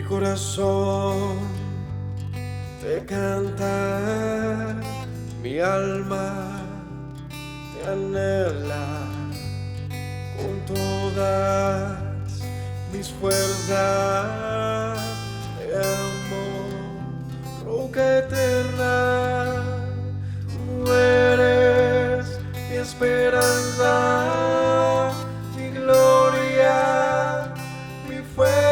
corazón te canta, mi alma te anhela con todas mis fuerzas. Te amo, roca eterna, tú eres mi esperanza, mi gloria, mi fuerza.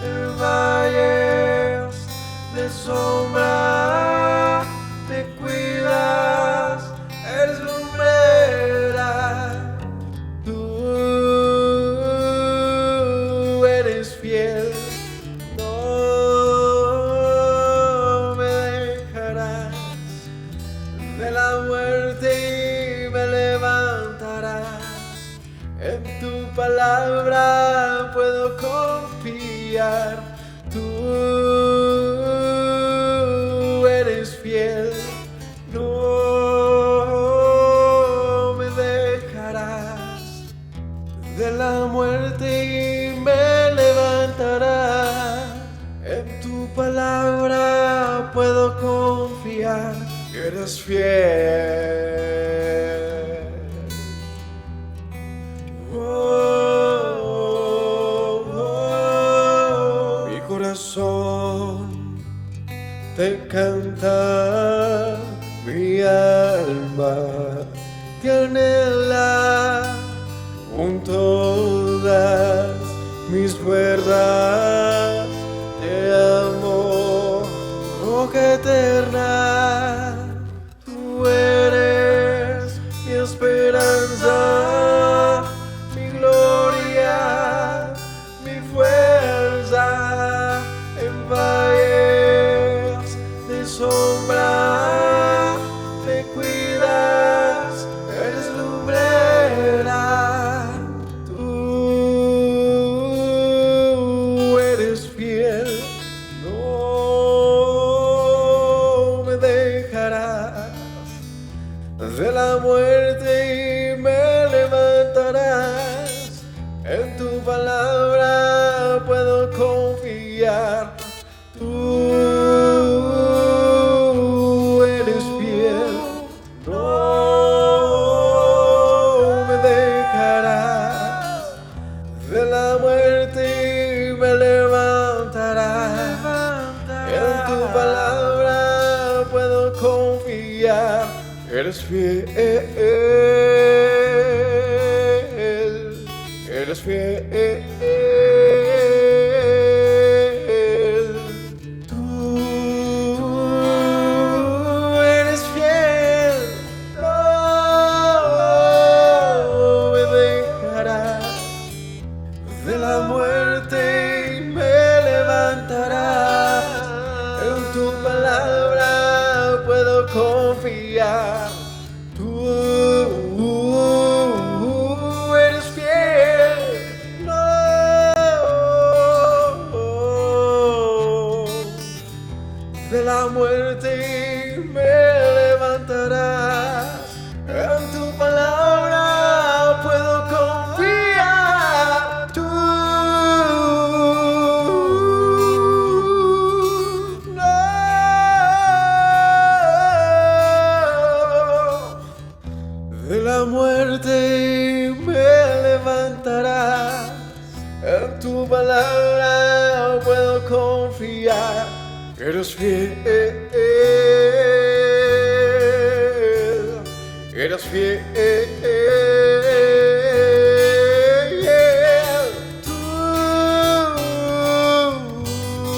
En valles de sombra te cuidas, eres lumbrera. Tú eres fiel, no me dejarás. De la muerte me levantarás. En tu palabra puedo confiar. Tú eres fiel, no me dejarás. De la muerte me levantarás. En tu palabra puedo confiar. Eres fiel. Mi corazón te canta, mi alma te anhela con todas mis fuerzas. Te amo, roca eterna, tú eres mi esperanza, mi gloria, mi fuerza. En valles de sombra te cuidas, eres lumbrera. Tú eres fiel, no me dejarás. De la muerte me levantarás. En tu palabra puedo confiar. Tú eres fiel, no me dejarás. De la muerte me levantarás. En tu palabra puedo confiar. Eres fiel, eres fiel. Tú eres fiel, no me dejarás. De la muerte me levantarás. En tu palabra puedo confiar. Tú eres fiel, no. De la muerte me levantarás. En tu palabra puedo confiar. Tú no. De la muerte me levantarás. En tu palabra puedo confiar. Eres fiel, eres fiel. Tú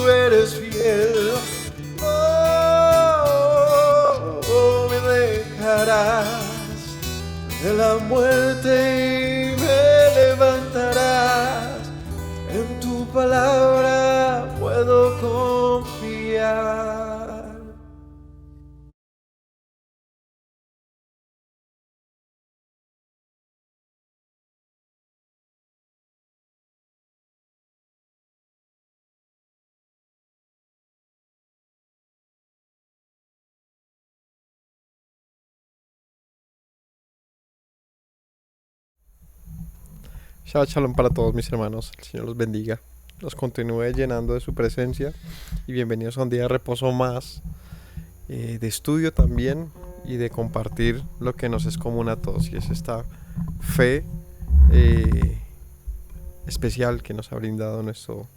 eres fiel, no me dejarás. De la muerte me levantarás. En tu palabra puedo confiar. Shabbat shalom para todos mis hermanos. El Señor los bendiga. nos continúe llenando de su presencia y bienvenidos a un día de reposo más, de estudio también y de compartir lo que nos es común a todos, y es esta fe especial que nos ha brindado nuestro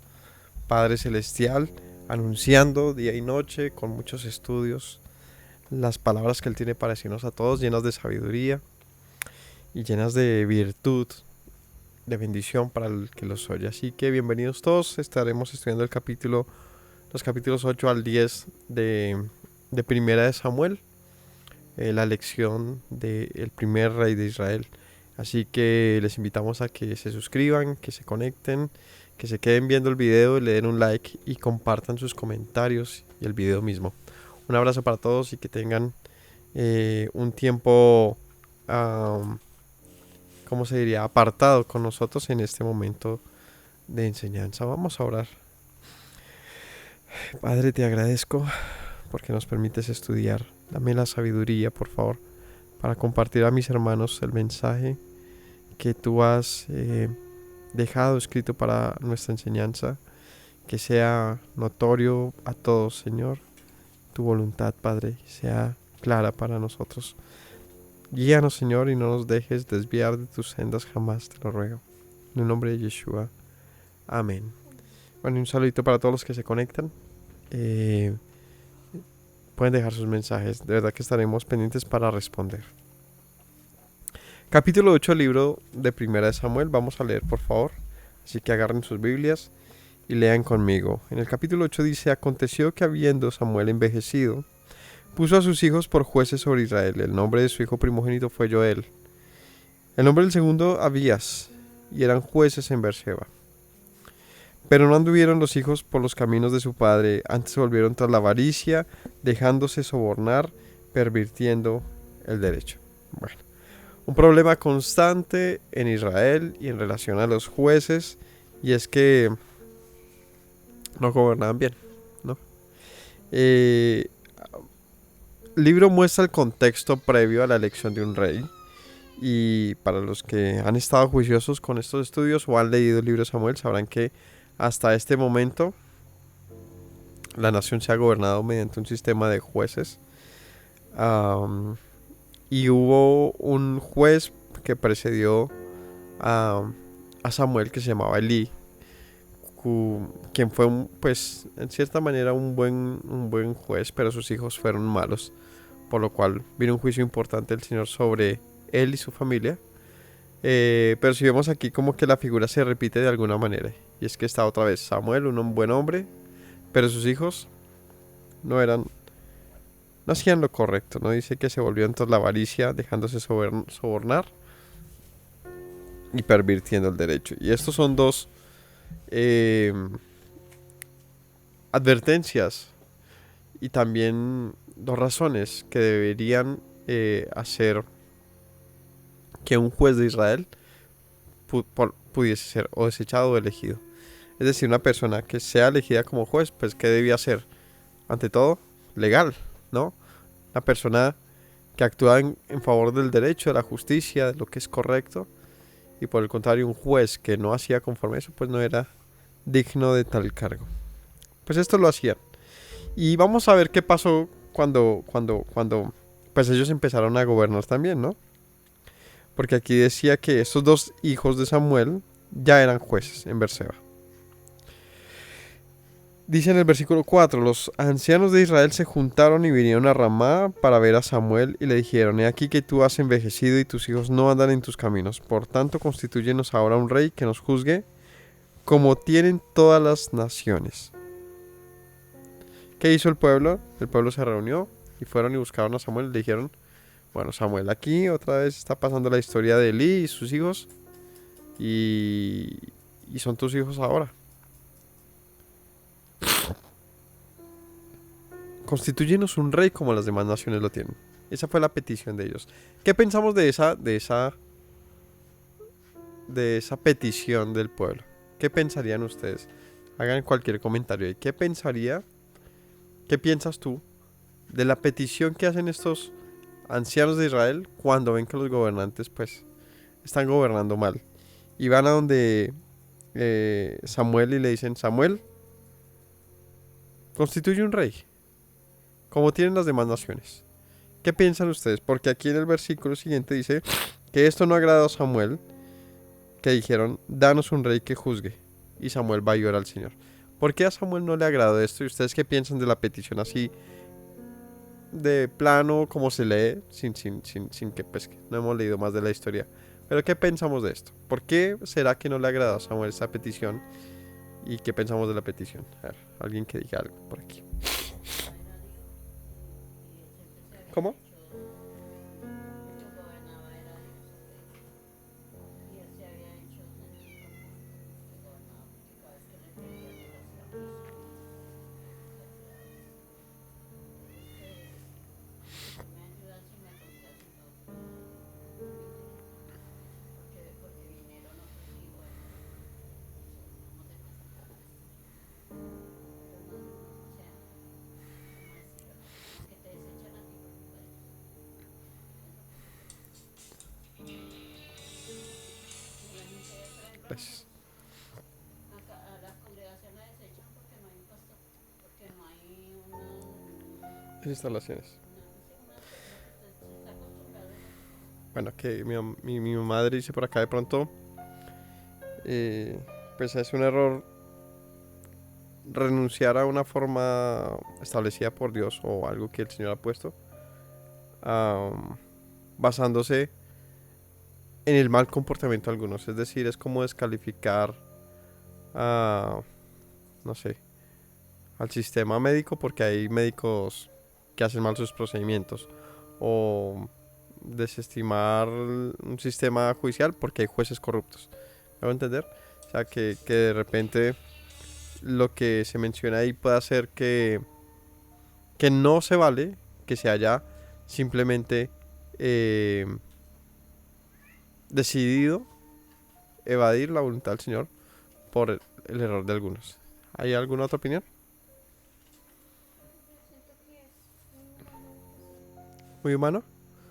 Padre Celestial, anunciando día y noche con muchos estudios las palabras que Él tiene para decirnos a todos, llenas de sabiduría y llenas de virtud, de bendición para el que los oye. Así que bienvenidos todos. Estaremos estudiando los capítulos 8 al 10 de Primera de Samuel, la lección del primer rey de Israel. Así que les invitamos a que se suscriban, que se conecten, que se queden viendo el video, le den un like y compartan sus comentarios y el video mismo. Un abrazo para todos y que tengan un tiempo, ¿cómo se diría?, apartado con nosotros en este momento de enseñanza. Vamos a orar. Padre, te agradezco porque nos permites estudiar. Dame la sabiduría, por favor, para compartir a mis hermanos el mensaje que tú has dejado escrito para nuestra enseñanza, que sea notorio a todos, Señor. Tu voluntad, Padre, sea clara para nosotros. Guíanos, Señor, y no nos dejes desviar de tus sendas jamás, te lo ruego. En el nombre de Yeshua. Amén. Bueno, y un saludito para todos los que se conectan. Pueden dejar sus mensajes. De verdad que estaremos pendientes para responder. Capítulo 8 del libro de Primera de Samuel. Vamos a leer, por favor. Así que agarren sus Biblias y lean conmigo. En el capítulo 8 dice: aconteció que habiendo Samuel envejecido, puso a sus hijos por jueces sobre Israel. El nombre de su hijo primogénito fue Joel. El nombre del segundo, Abías, y eran jueces en Beerseba. Pero no anduvieron los hijos por los caminos de su padre, antes se volvieron tras la avaricia, dejándose sobornar, pervirtiendo el derecho. Bueno, un problema constante en Israel y en relación a los jueces, y es que no gobernaban bien, ¿no? El libro muestra el contexto previo a la elección de un rey, y para los que han estado juiciosos con estos estudios o han leído el libro de Samuel, sabrán que hasta este momento la nación se ha gobernado mediante un sistema de jueces, y hubo un juez que precedió a Samuel que se llamaba Elí, quien fue pues en cierta manera un buen juez, pero sus hijos fueron malos, por lo cual vino un juicio importante del Señor sobre él y su familia. Pero si vemos aquí como que la figura se repite de alguna manera, y es que está otra vez Samuel, un buen hombre, pero sus hijos no hacían lo correcto, ¿no? Dice que se volvieron tras la avaricia, dejándose sobornar y pervirtiendo el derecho. Y estos son dos advertencias y también dos razones que deberían hacer que un juez de Israel pudiese ser o desechado o elegido. Es decir, una persona que sea elegida como juez, pues ¿qué debía ser? Ante todo, legal, ¿no? Una persona que actúa en favor del derecho, de la justicia, de lo que es correcto. Y por el contrario, un juez que no hacía conforme a eso, pues no era digno de tal cargo. Pues esto lo hacían. Y vamos a ver qué pasó cuando pues ellos empezaron a gobernar también, ¿no? Porque aquí decía que estos dos hijos de Samuel ya eran jueces en Beerseba. Dice en el versículo 4: los ancianos de Israel se juntaron y vinieron a Ramá para ver a Samuel y le dijeron: he aquí que tú has envejecido y tus hijos no andan en tus caminos. Por tanto, constitúyenos ahora un rey que nos juzgue como tienen todas las naciones. ¿Qué hizo el pueblo? El pueblo se reunió y fueron y buscaron a Samuel y le dijeron: bueno, Samuel, aquí otra vez está pasando la historia de Elí y sus hijos, y son tus hijos ahora. Constitúyenos un rey como las demás naciones lo tienen. Esa fue la petición de ellos. ¿Qué pensamos de esa petición del pueblo? ¿Qué pensarían ustedes? Hagan cualquier comentario ahí. ¿Qué piensas tú de la petición que hacen estos ancianos de Israel cuando ven que los gobernantes pues están gobernando mal? Y van a donde Samuel y le dicen, Samuel, constituye un rey, como tienen las demás naciones. ¿Qué piensan ustedes? Porque aquí en el versículo siguiente dice que esto no agradó a Samuel, que dijeron, danos un rey que juzgue. Y Samuel va y ora al Señor. ¿Por qué a Samuel no le agradó esto? ¿Y ustedes qué piensan de la petición así, de plano, como se lee, sin que pues, no hemos leído más de la historia? Pero ¿qué pensamos de esto? ¿Por qué será que no le agradó a Samuel esta petición? ¿Y qué pensamos de la petición? A ver, alguien que diga algo por aquí. ¿Cómo? Gracias. Instalaciones. Bueno, que mi madre dice por acá de pronto, pues es un error renunciar a una forma establecida por Dios o algo que el Señor ha puesto, basándose en el mal comportamiento de algunos. Es decir, es como descalificar a, no sé, al sistema médico porque hay médicos que hacen mal sus procedimientos, o desestimar un sistema judicial porque hay jueces corruptos. ¿Me voy a entender? O sea, que de repente lo que se menciona ahí puede hacer que no se vale que se haya simplemente eh, decidido evadir la voluntad del Señor por el error de algunos. ¿Hay alguna otra opinión? Yo siento que es muy humano, pues, ¿Muy humano?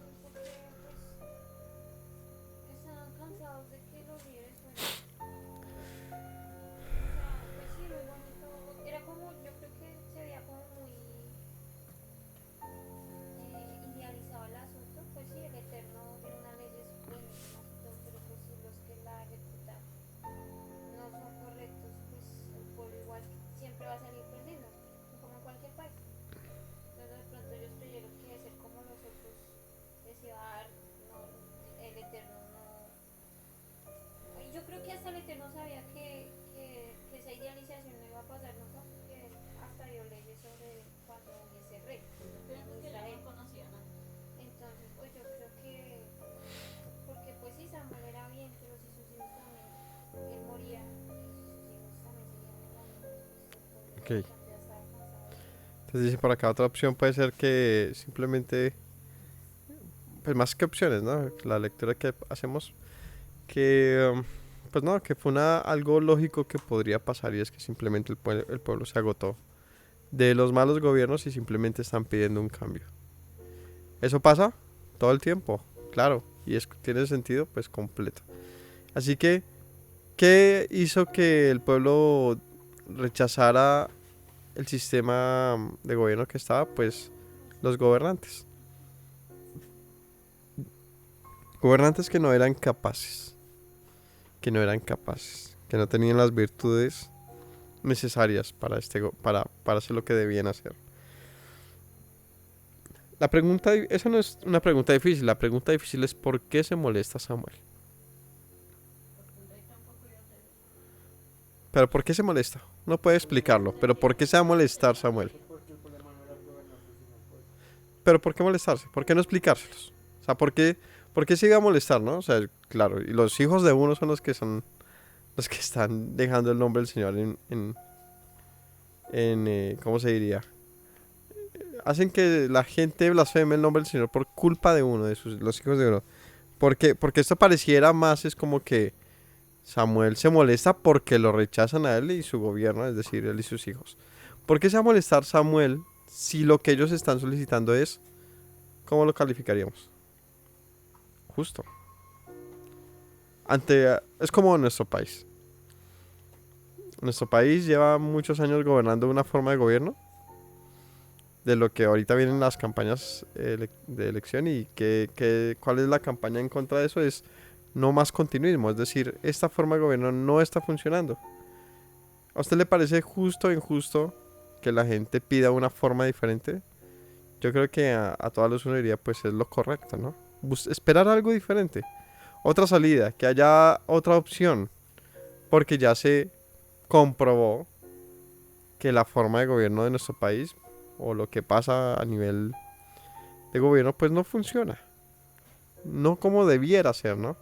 sí, porque pues están cansados de que los líderes suenen. O sea, pues sí, muy bonito. Era como, yo creo que se veía como muy idealizado el asunto. Pues sí, el Eterno tiene unas leyes buenísimas y todo, pero pues si los que la ejecutan no son correctos, pues el pueblo igual siempre va a salir perdiendo, como en cualquier país. Entonces de pronto ellos creyeron que ser como los otros les iba a dar, no, el Eterno no. Y yo creo que hasta el Eterno sabía que esa idealización no iba a pasar nunca, porque hasta dio leyes sobre cuando hubiese rey en Israel. Entonces pues yo creo que, porque pues sí, Samuel era bien, pero si sus hijos también, él moría y sus hijos también seguían en lo mismo, pues el pueblo Ok. ya estaba cansado de eso. Entonces dice por acá otra opción puede ser que simplemente, pues más que opciones, ¿no? La lectura que hacemos, que pues no, que fue algo lógico que podría pasar, y es que simplemente el pueblo se agotó de los malos gobiernos y simplemente están pidiendo un cambio. Eso pasa todo el tiempo, claro, y tiene sentido pues completo. Así que, ¿qué hizo que el pueblo rechazara el sistema de gobierno que estaba? Pues los gobernantes. Gobernantes que no eran capaces, que no tenían las virtudes necesarias para hacer lo que debían hacer. La pregunta, esa no es una pregunta difícil, la pregunta difícil es ¿por qué se molesta Samuel? Pero ¿por qué se molesta? No puede explicarlo, pero ¿por qué se va a molestar Samuel? Porque el problema no era el gobernante, sino el pueblo. Pero ¿por qué molestarse? ¿Por qué no explicárselos? O sea, ¿por qué se iba a molestar, no? O sea, claro, y los hijos de uno son los que están dejando el nombre del Señor ¿cómo se diría? Hacen que la gente blasfeme el nombre del Señor por culpa de uno, los hijos de uno. Porque esto pareciera más, es como que Samuel se molesta porque lo rechazan a él y su gobierno, es decir, él y sus hijos. ¿Por qué se va a molestar Samuel si lo que ellos están solicitando es, ¿cómo lo calificaríamos? Justo. Es como en nuestro país. Nuestro país lleva muchos años gobernando una forma de gobierno, de lo que ahorita vienen las campañas de elección y cuál es la campaña en contra de eso es no más continuismo, es decir, esta forma de gobierno no está funcionando. ¿A usted le parece justo o injusto que la gente pida una forma diferente? Yo creo que a todas las uno diría pues es lo correcto, ¿no? Esperar algo diferente, otra salida, que haya otra opción, porque ya se comprobó que la forma de gobierno de nuestro país o lo que pasa a nivel de gobierno pues no funciona, no como debiera ser, ¿no?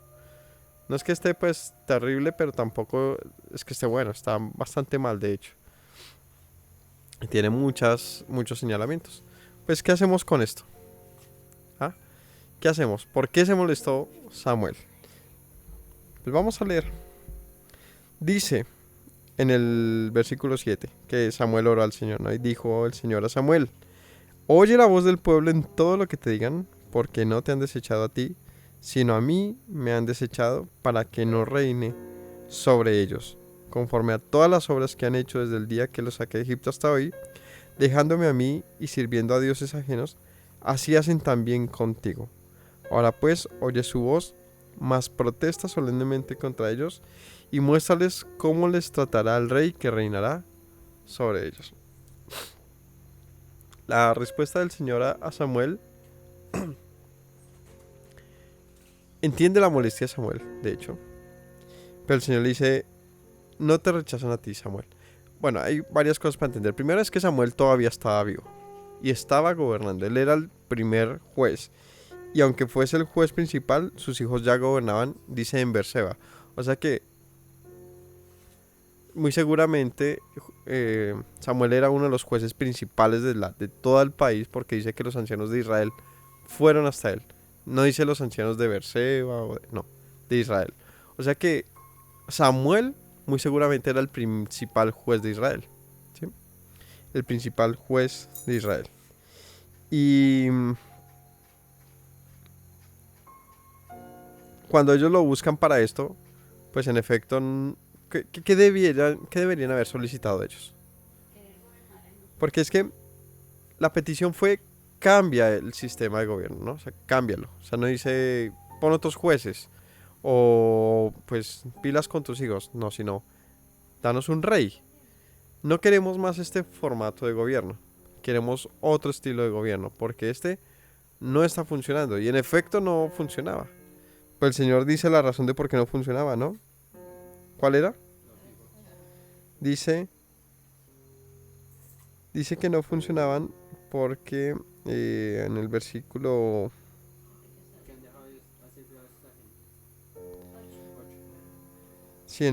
No es que esté pues terrible, pero tampoco es que esté bueno, está bastante mal de hecho. Y tiene muchos señalamientos. Pues, ¿qué hacemos con esto? ¿Ah? ¿Qué hacemos? ¿Por qué se molestó Samuel? Pues vamos a leer. Dice en el versículo 7 que Samuel oró al Señor, ¿no? Y dijo el Señor a Samuel: oye la voz del pueblo en todo lo que te digan, porque no te han desechado a ti, sino a mí me han desechado para que no reine sobre ellos, conforme a todas las obras que han hecho desde el día que los saqué de Egipto hasta hoy, dejándome a mí y sirviendo a dioses ajenos, así hacen también contigo. Ahora pues, oye su voz, mas protesta solemnemente contra ellos, y muéstrales cómo les tratará el rey que reinará sobre ellos. La respuesta del Señor a Samuel entiende la molestia de Samuel, de hecho, pero el Señor le dice: no te rechazan a ti, Samuel. Bueno, hay varias cosas para entender. Primero es que Samuel todavía estaba vivo y estaba gobernando. Él era el primer juez. Y aunque fuese el juez principal, sus hijos ya gobernaban, dice en Berseba. O sea que muy seguramente Samuel era uno de los jueces principales de todo el país, porque dice que los ancianos de Israel fueron hasta él. No dice los ancianos de Berseba, no, de Israel. O sea que Samuel muy seguramente era el principal juez de Israel, ¿sí? El principal juez de Israel. Y cuando ellos lo buscan para esto, pues en efecto, ¿qué deberían haber solicitado ellos? Porque es que la petición fue: cambia el sistema de gobierno, ¿no? O sea, cámbialo. O sea, no dice pon otros jueces o pues pilas con tus hijos, no, sino danos un rey. No queremos más este formato de gobierno, queremos otro estilo de gobierno, porque este no está funcionando. Y en efecto no funcionaba. Pues el Señor dice la razón de por qué no funcionaba, ¿no? ¿Cuál era? Dice que no funcionaban porque en el versículo... Que han dejado de hacer dioses ajenos. 8. Sí,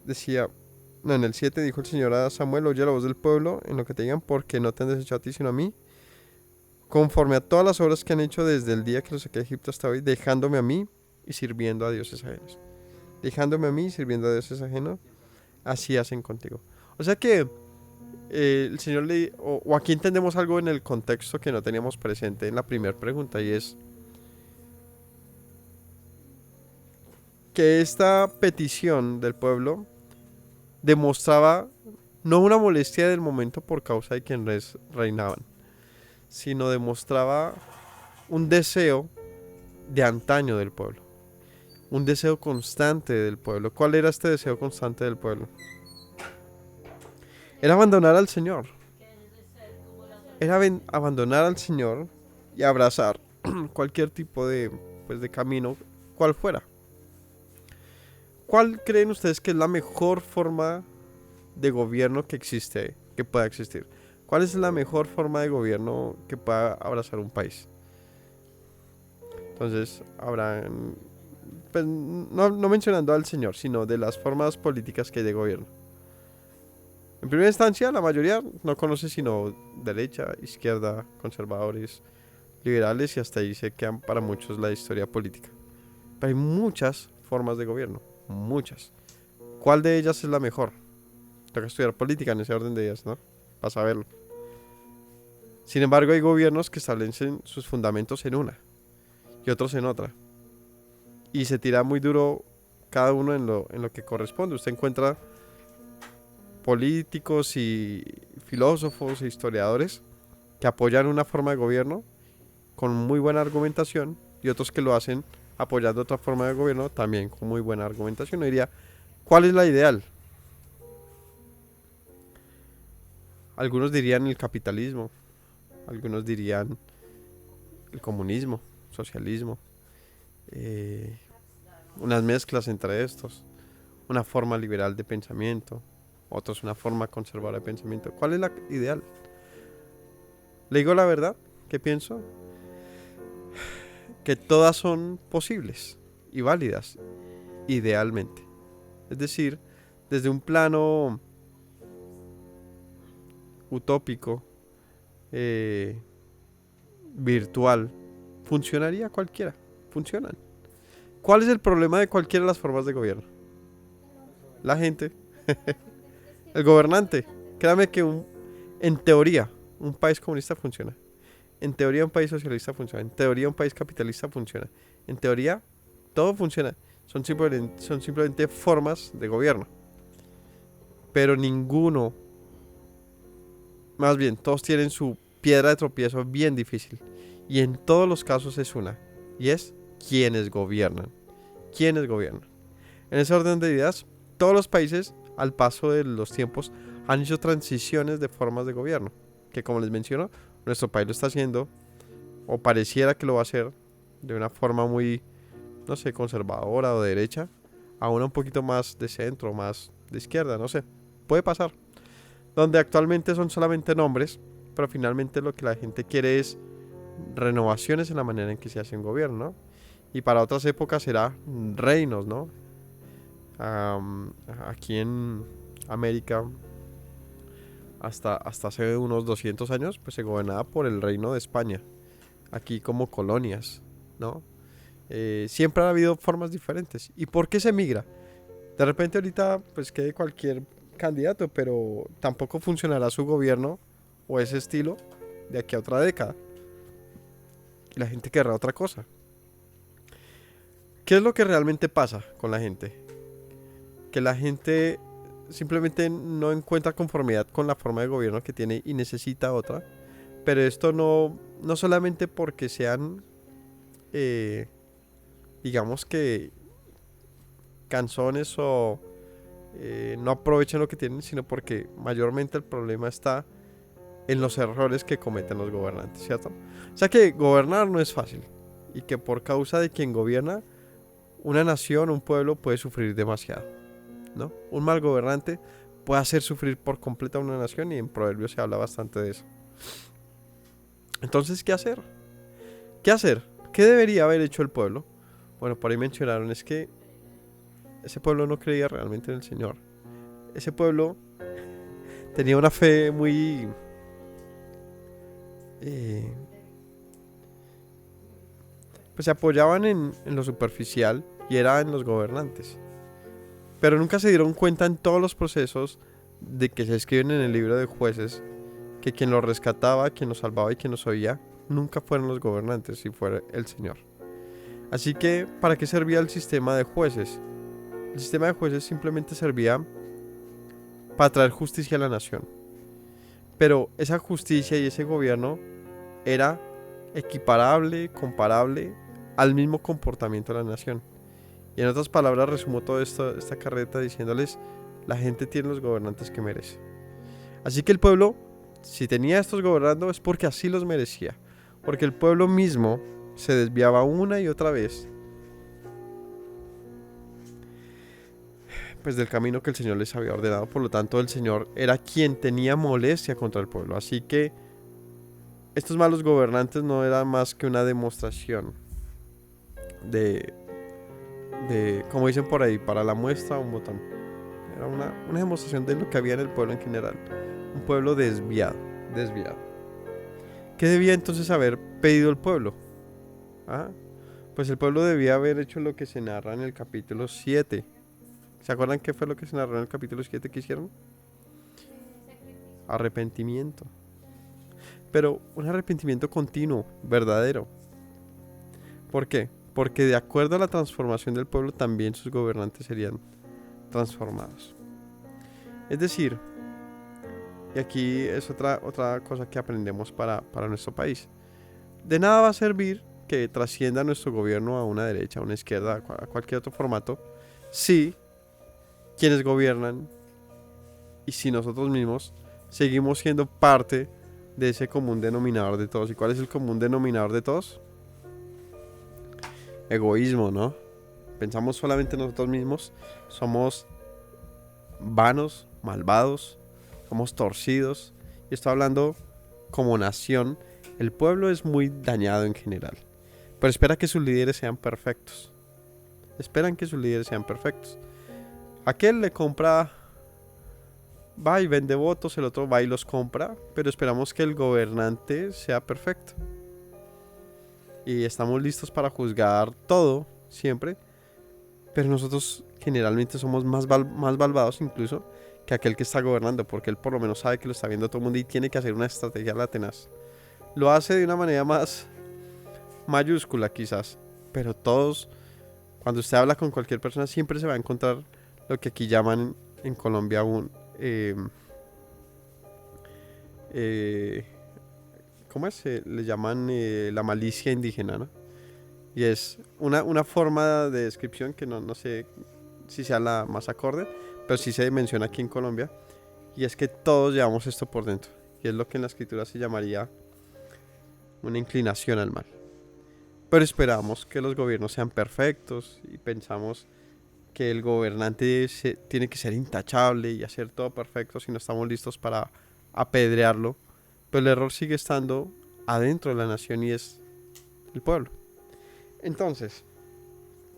decía... No, en el 7 dijo el Señor a Samuel: oye la voz del pueblo en lo que te digan, porque no te han desechado a ti, sino a mí, conforme a todas las obras que han hecho desde el día que los saqué de Egipto hasta hoy, dejándome a mí y sirviendo a dioses ajenos. Dejándome a mí y sirviendo a dioses ajenos, así hacen contigo. O sea que el Señor o aquí entendemos algo en el contexto que no teníamos presente en la primera pregunta, y es que esta petición del pueblo demostraba no una molestia del momento por causa de quienes reinaban, sino demostraba un deseo de antaño del pueblo, un deseo constante del pueblo. ¿Cuál era este deseo constante del pueblo? Era abandonar al Señor. Era abandonar al Señor y abrazar cualquier tipo de camino, cual fuera. ¿Cuál creen ustedes que es la mejor forma de gobierno que pueda existir? ¿Cuál es la mejor forma de gobierno que pueda abrazar un país? Entonces, habrán, pues, no mencionando al Señor, sino de las formas políticas que hay de gobierno. En primera instancia, la mayoría no conoce sino derecha, izquierda, conservadores, liberales, y hasta ahí se quedan para muchos la historia política. Pero hay muchas formas de gobierno, muchas. ¿Cuál de ellas es la mejor? Toca estudiar política en ese orden de ellas, ¿no? Para saberlo. Sin embargo, hay gobiernos que establecen sus fundamentos en una y otros en otra. Y se tira muy duro cada uno en lo que corresponde. Usted encuentra políticos y filósofos e historiadores que apoyan una forma de gobierno con muy buena argumentación y otros que lo hacen apoyando otra forma de gobierno también con muy buena argumentación. Yo diría, ¿cuál es la ideal? Algunos dirían el capitalismo, algunos dirían el comunismo, socialismo, unas mezclas entre estos, una forma liberal de pensamiento, otros una forma conservadora de pensamiento. ¿Cuál es la ideal? ¿Le digo la verdad? ¿Qué pienso? Que todas son posibles y válidas, idealmente. Es decir, desde un plano utópico, virtual, funcionaría cualquiera. Funcionan. ¿Cuál es el problema de cualquiera de las formas de gobierno? La gente. El gobernante. Créame que en teoría un país comunista funciona. En teoría un país socialista funciona. En teoría un país capitalista funciona. En teoría todo funciona. Son simplemente formas de gobierno. Pero ninguno, más bien, todos tienen su piedra de tropiezo bien difícil. Y en todos los casos es una. Y es quienes gobiernan. ¿Quiénes gobiernan? En ese orden de ideas, todos los países, al paso de los tiempos, han hecho transiciones de formas de gobierno. Que como les menciono, nuestro país lo está haciendo, o pareciera que lo va a hacer, de una forma muy, no sé, conservadora o de derecha, a una un poquito más de centro, más de izquierda, no sé. Puede pasar. Donde actualmente son solamente nombres, pero finalmente lo que la gente quiere es renovaciones en la manera en que se hace un gobierno, ¿no? Y para otras épocas será reinos, ¿no? Aquí en América, hasta hace unos 200 años, pues se gobernaba por el reino de España, aquí como colonias, ¿no? Siempre ha habido formas diferentes. ¿Y por qué se migra? De repente ahorita pues quede cualquier candidato, pero tampoco funcionará su gobierno o ese estilo de aquí a otra década. Y la gente querrá otra cosa. ¿Qué es lo que realmente pasa con la gente? Que la gente simplemente no encuentra conformidad con la forma de gobierno que tiene y necesita otra. Pero esto no solamente porque sean, digamos que canzones o no aprovechen lo que tienen, sino porque mayormente el problema está en los errores que cometen los gobernantes, ¿cierto? O sea que gobernar no es fácil y que por causa de quien gobierna, una nación, un pueblo puede sufrir demasiado, ¿no? Un mal gobernante puede hacer sufrir por completo a una nación y en Proverbios se habla bastante de eso. Entonces, ¿qué hacer? ¿Qué hacer? ¿Qué debería haber hecho el pueblo? Bueno, por ahí mencionaron es que ese pueblo no creía realmente en el Señor. Ese pueblo tenía una fe muy pues se apoyaban en lo superficial y era en los gobernantes. Pero nunca se dieron cuenta en todos los procesos de que se escriben en el libro de Jueces que quien los rescataba, quien los salvaba y quien los oía nunca fueron los gobernantes, si fuera el Señor. Así que, ¿para qué servía el sistema de jueces? El sistema de jueces simplemente servía para traer justicia a la nación. Pero esa justicia y ese gobierno era equiparable, comparable al mismo comportamiento de la nación. Y en otras palabras resumo toda esta carreta diciéndoles, la gente tiene los gobernantes que merece. Así que el pueblo, si tenía estos gobernando, es porque así los merecía. Porque el pueblo mismo se desviaba una y otra vez pues del camino que el Señor les había ordenado. Por lo tanto, el Señor era quien tenía molestia contra el pueblo. Así que estos malos gobernantes no eran más que una demostración de como dicen por ahí, para la muestra un botón. Era una demostración de lo que había en el pueblo en general. Un pueblo desviado. ¿Qué debía entonces haber pedido el pueblo? Pues el pueblo debía haber hecho lo que se narra en el capítulo 7. ¿Se acuerdan qué fue lo que se narró en el capítulo 7 que hicieron? Arrepentimiento. Pero un arrepentimiento continuo, verdadero. ¿Por qué? Porque de acuerdo a la transformación del pueblo también sus gobernantes serían transformados. Es decir, Y aquí es otra cosa que aprendemos para nuestro país. De nada va a servir que trascienda nuestro gobierno a una derecha, a una izquierda, a cualquier otro formato, si quienes gobiernan y si nosotros mismos seguimos siendo parte de ese común denominador de todos. ¿Y cuál es el común denominador de todos? Egoísmo, ¿no? Pensamos solamente en nosotros mismos, somos vanos, malvados, somos torcidos. Y estoy hablando como nación. El pueblo es muy dañado en general, pero espera que sus líderes sean perfectos. Esperan que sus líderes sean perfectos. Aquel le compra, va y vende votos, el otro va y los compra, pero esperamos que el gobernante sea perfecto. Y estamos listos para juzgar todo, siempre, pero nosotros generalmente somos más malvados incluso que aquel que está gobernando, porque él por lo menos sabe que lo está viendo todo el mundo y tiene que hacer una estrategia tenaz. Lo hace de una manera más mayúscula quizás, pero todos, cuando usted habla con cualquier persona, siempre se va a encontrar lo que aquí llaman en Colombia ¿cómo es? Le llaman la malicia indígena, ¿no? Y es una forma de descripción que no sé si sea la más acorde, pero sí se menciona aquí en Colombia, y es que todos llevamos esto por dentro, y es lo que en la escritura se llamaría una inclinación al mal. Pero esperamos que los gobiernos sean perfectos y pensamos que el gobernante tiene que ser intachable y hacer todo perfecto si no estamos listos para apedrearlo. Pero el error sigue estando adentro de la nación y es el pueblo. Entonces,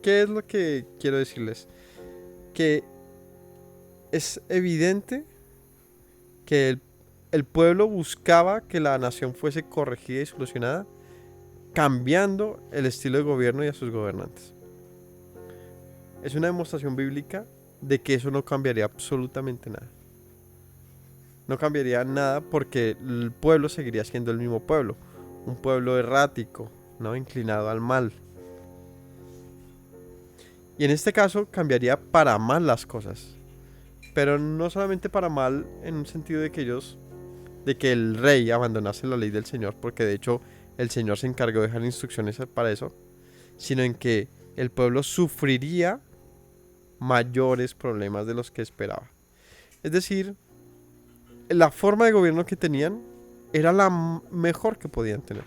¿qué es lo que quiero decirles? Que es evidente que el pueblo buscaba que la nación fuese corregida y solucionada, cambiando el estilo de gobierno y a sus gobernantes. Es una demostración bíblica de que eso no cambiaría absolutamente nada. No cambiaría nada porque el pueblo seguiría siendo el mismo pueblo. Un pueblo errático, ¿no? Inclinado al mal. Y en este caso cambiaría para mal las cosas. Pero no solamente para mal en un sentido de que el rey abandonase la ley del Señor, porque de hecho el Señor se encargó de dejar instrucciones para eso, sino en que el pueblo sufriría mayores problemas de los que esperaba. Es decir, la forma de gobierno que tenían era la mejor que podían tener.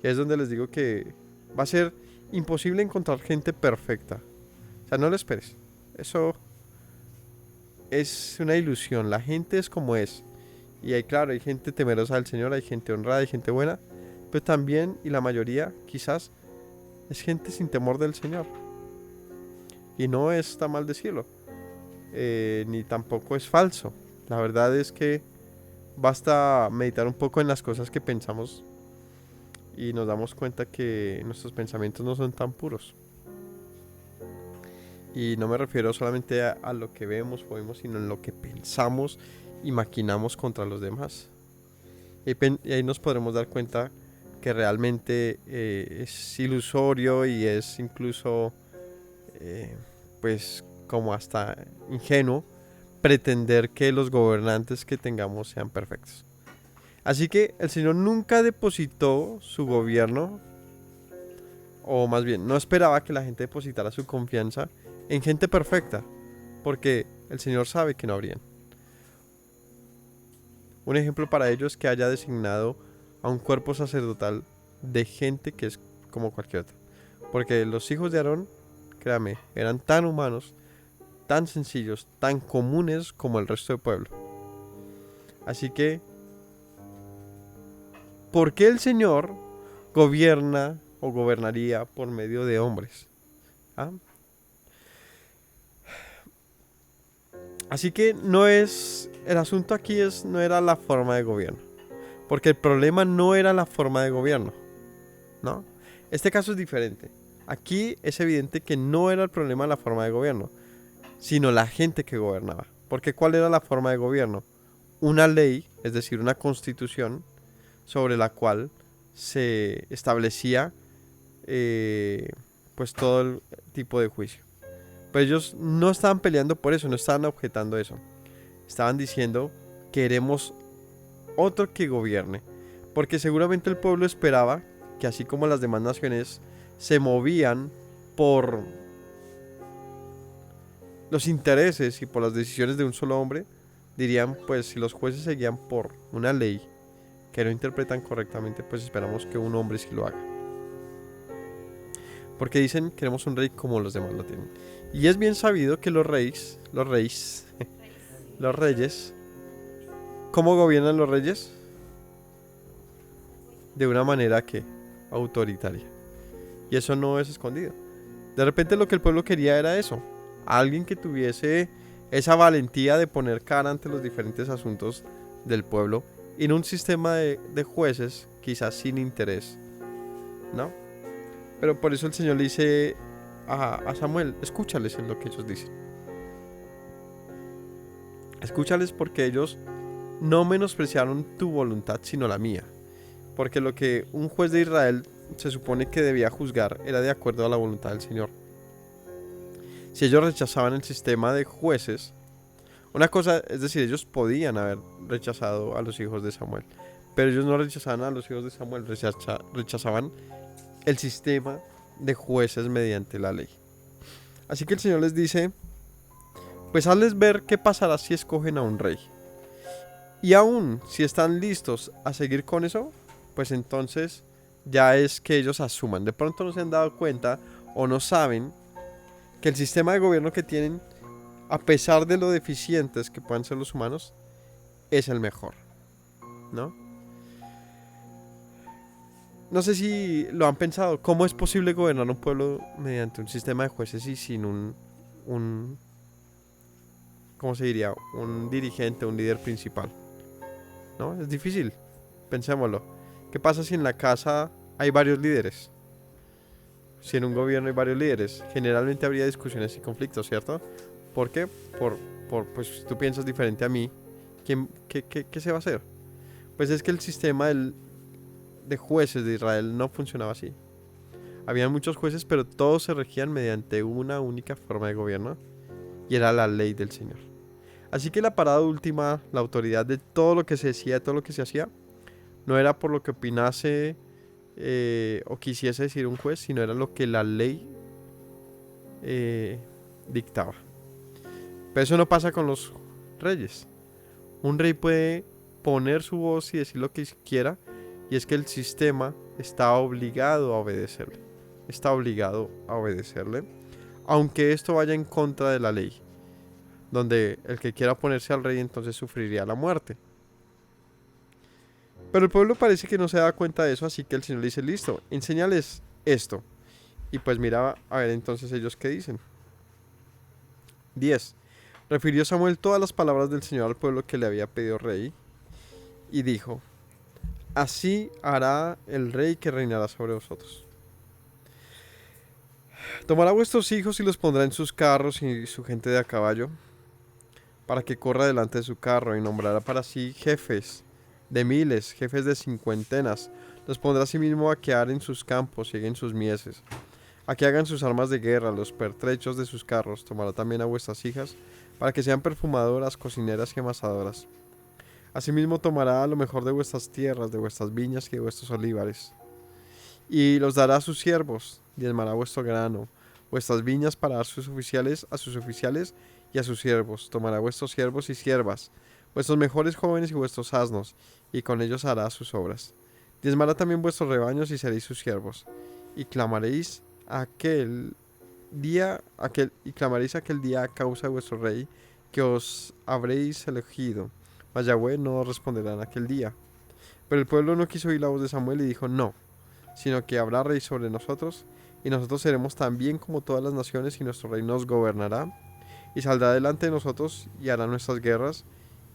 Y es donde les digo que va a ser imposible encontrar gente perfecta. O sea, no lo esperes. Eso es una ilusión. La gente es como es. Y hay gente temerosa del Señor, hay gente honrada, hay gente buena. Pero también, y la mayoría, quizás, es gente sin temor del Señor. Y no está mal decirlo. Ni tampoco es falso. La verdad es que basta meditar un poco en las cosas que pensamos y nos damos cuenta que nuestros pensamientos no son tan puros. Y no me refiero solamente a lo que vemos, oímos, sino en lo que pensamos y maquinamos contra los demás. Y ahí nos podremos dar cuenta que realmente es ilusorio y es incluso pues como hasta ingenuo pretender que los gobernantes que tengamos sean perfectos. Así que el Señor nunca depositó su gobierno, o más bien no esperaba que la gente depositara su confianza en gente perfecta, porque el Señor sabe que no habrían. Un ejemplo para ello es que haya designado a un cuerpo sacerdotal de gente que es como cualquier otra. Porque los hijos de Aarón, créame, eran tan humanos, tan sencillos, tan comunes como el resto del pueblo. Así que, ¿por qué el Señor gobierna o gobernaría por medio de hombres? ¿Ah? Así que el asunto aquí no era la forma de gobierno, porque el problema no era la forma de gobierno, ¿no? Este caso es diferente. Aquí es evidente que no era el problema la forma de gobierno, sino la gente que gobernaba. Porque ¿cuál era la forma de gobierno? Una ley, es decir, una constitución sobre la cual se establecía pues todo el tipo de juicio. Pero ellos no estaban peleando por eso, no estaban objetando eso. Estaban diciendo queremos otro que gobierne. Porque seguramente el pueblo esperaba que así como las demás naciones se movían por los intereses y por las decisiones de un solo hombre, dirían, pues si los jueces se guían por una ley que no interpretan correctamente, pues esperamos que un hombre sí lo haga. Porque dicen, queremos un rey como los demás lo tienen. Y es bien sabido que los reyes, ¿cómo gobiernan los reyes? De una manera que autoritaria. Y eso no es escondido. De repente lo que el pueblo quería era eso. Alguien que tuviese esa valentía de poner cara ante los diferentes asuntos del pueblo y no un sistema de jueces quizás sin interés, ¿no? Pero por eso el Señor le dice a Samuel, escúchales en lo que ellos dicen. Escúchales porque ellos no menospreciaron tu voluntad sino la mía. Porque lo que un juez de Israel se supone que debía juzgar era de acuerdo a la voluntad del Señor. Si ellos rechazaban el sistema de jueces, una cosa, es decir, ellos podían haber rechazado a los hijos de Samuel, pero ellos no rechazaban a los hijos de Samuel, rechazaban el sistema de jueces mediante la ley. Así que el Señor les dice, pues hazles ver qué pasará si escogen a un rey. Y aún si están listos a seguir con eso, pues entonces ya es que ellos asuman. De pronto no se han dado cuenta o no saben que el sistema de gobierno que tienen, a pesar de lo deficientes que puedan ser los humanos, es el mejor, ¿no? No sé si lo han pensado. ¿Cómo es posible gobernar un pueblo mediante un sistema de jueces y sin un ¿cómo se diría? Un dirigente, un líder principal, ¿no? Es difícil. Pensémoslo. ¿Qué pasa si en la casa hay varios líderes? Si en un gobierno hay varios líderes, generalmente habría discusiones y conflictos, ¿cierto? ¿Por qué? Pues si tú piensas diferente a mí, ¿qué se va a hacer? Pues es que el sistema de jueces de Israel no funcionaba así. Había muchos jueces, pero todos se regían mediante una única forma de gobierno, y era la ley del Señor. Así que la parada última, la autoridad de todo lo que se decía, de todo lo que se hacía, no era por lo que opinase o quisiese decir un juez, sino era lo que la ley dictaba. Pero eso no pasa con los reyes. Un rey puede poner su voz y decir lo que quiera, y es que el sistema está obligado a obedecerle. Está obligado a obedecerle, aunque esto vaya en contra de la ley, donde el que quiera ponerse al rey entonces sufriría la muerte. Pero el pueblo parece que no se da cuenta de eso, así que el Señor le dice, listo, enséñales esto. Y pues mira, a ver entonces ellos qué dicen. 10. Refirió Samuel todas las palabras del Señor al pueblo que le había pedido rey, y dijo, así hará el rey que reinará sobre vosotros. Tomará vuestros hijos y los pondrá en sus carros y su gente de a caballo, para que corra delante de su carro, y nombrará para sí jefes de miles, jefes de cincuentenas. Los pondrá a sí mismo a que aren sus campos y en sus mieses, a que hagan sus armas de guerra, los pertrechos de sus carros. Tomará también a vuestras hijas, para que sean perfumadoras, cocineras y amasadoras. Asimismo tomará lo mejor de vuestras tierras, de vuestras viñas y de vuestros olivares, y los dará a sus siervos. Diezmará vuestro grano, vuestras viñas para dar a sus oficiales y a sus siervos. Tomará vuestros siervos y siervas, vuestros mejores jóvenes y vuestros asnos, y con ellos hará sus obras. Diezmará también vuestros rebaños y seréis sus siervos. Y clamaréis aquel día a causa de vuestro rey, que os habréis elegido. Mas Yahweh no os responderá en aquel día. Pero el pueblo no quiso oír la voz de Samuel y dijo, no, sino que habrá rey sobre nosotros, y nosotros seremos tan bien como todas las naciones, y nuestro rey nos gobernará, y saldrá delante de nosotros, y hará nuestras guerras.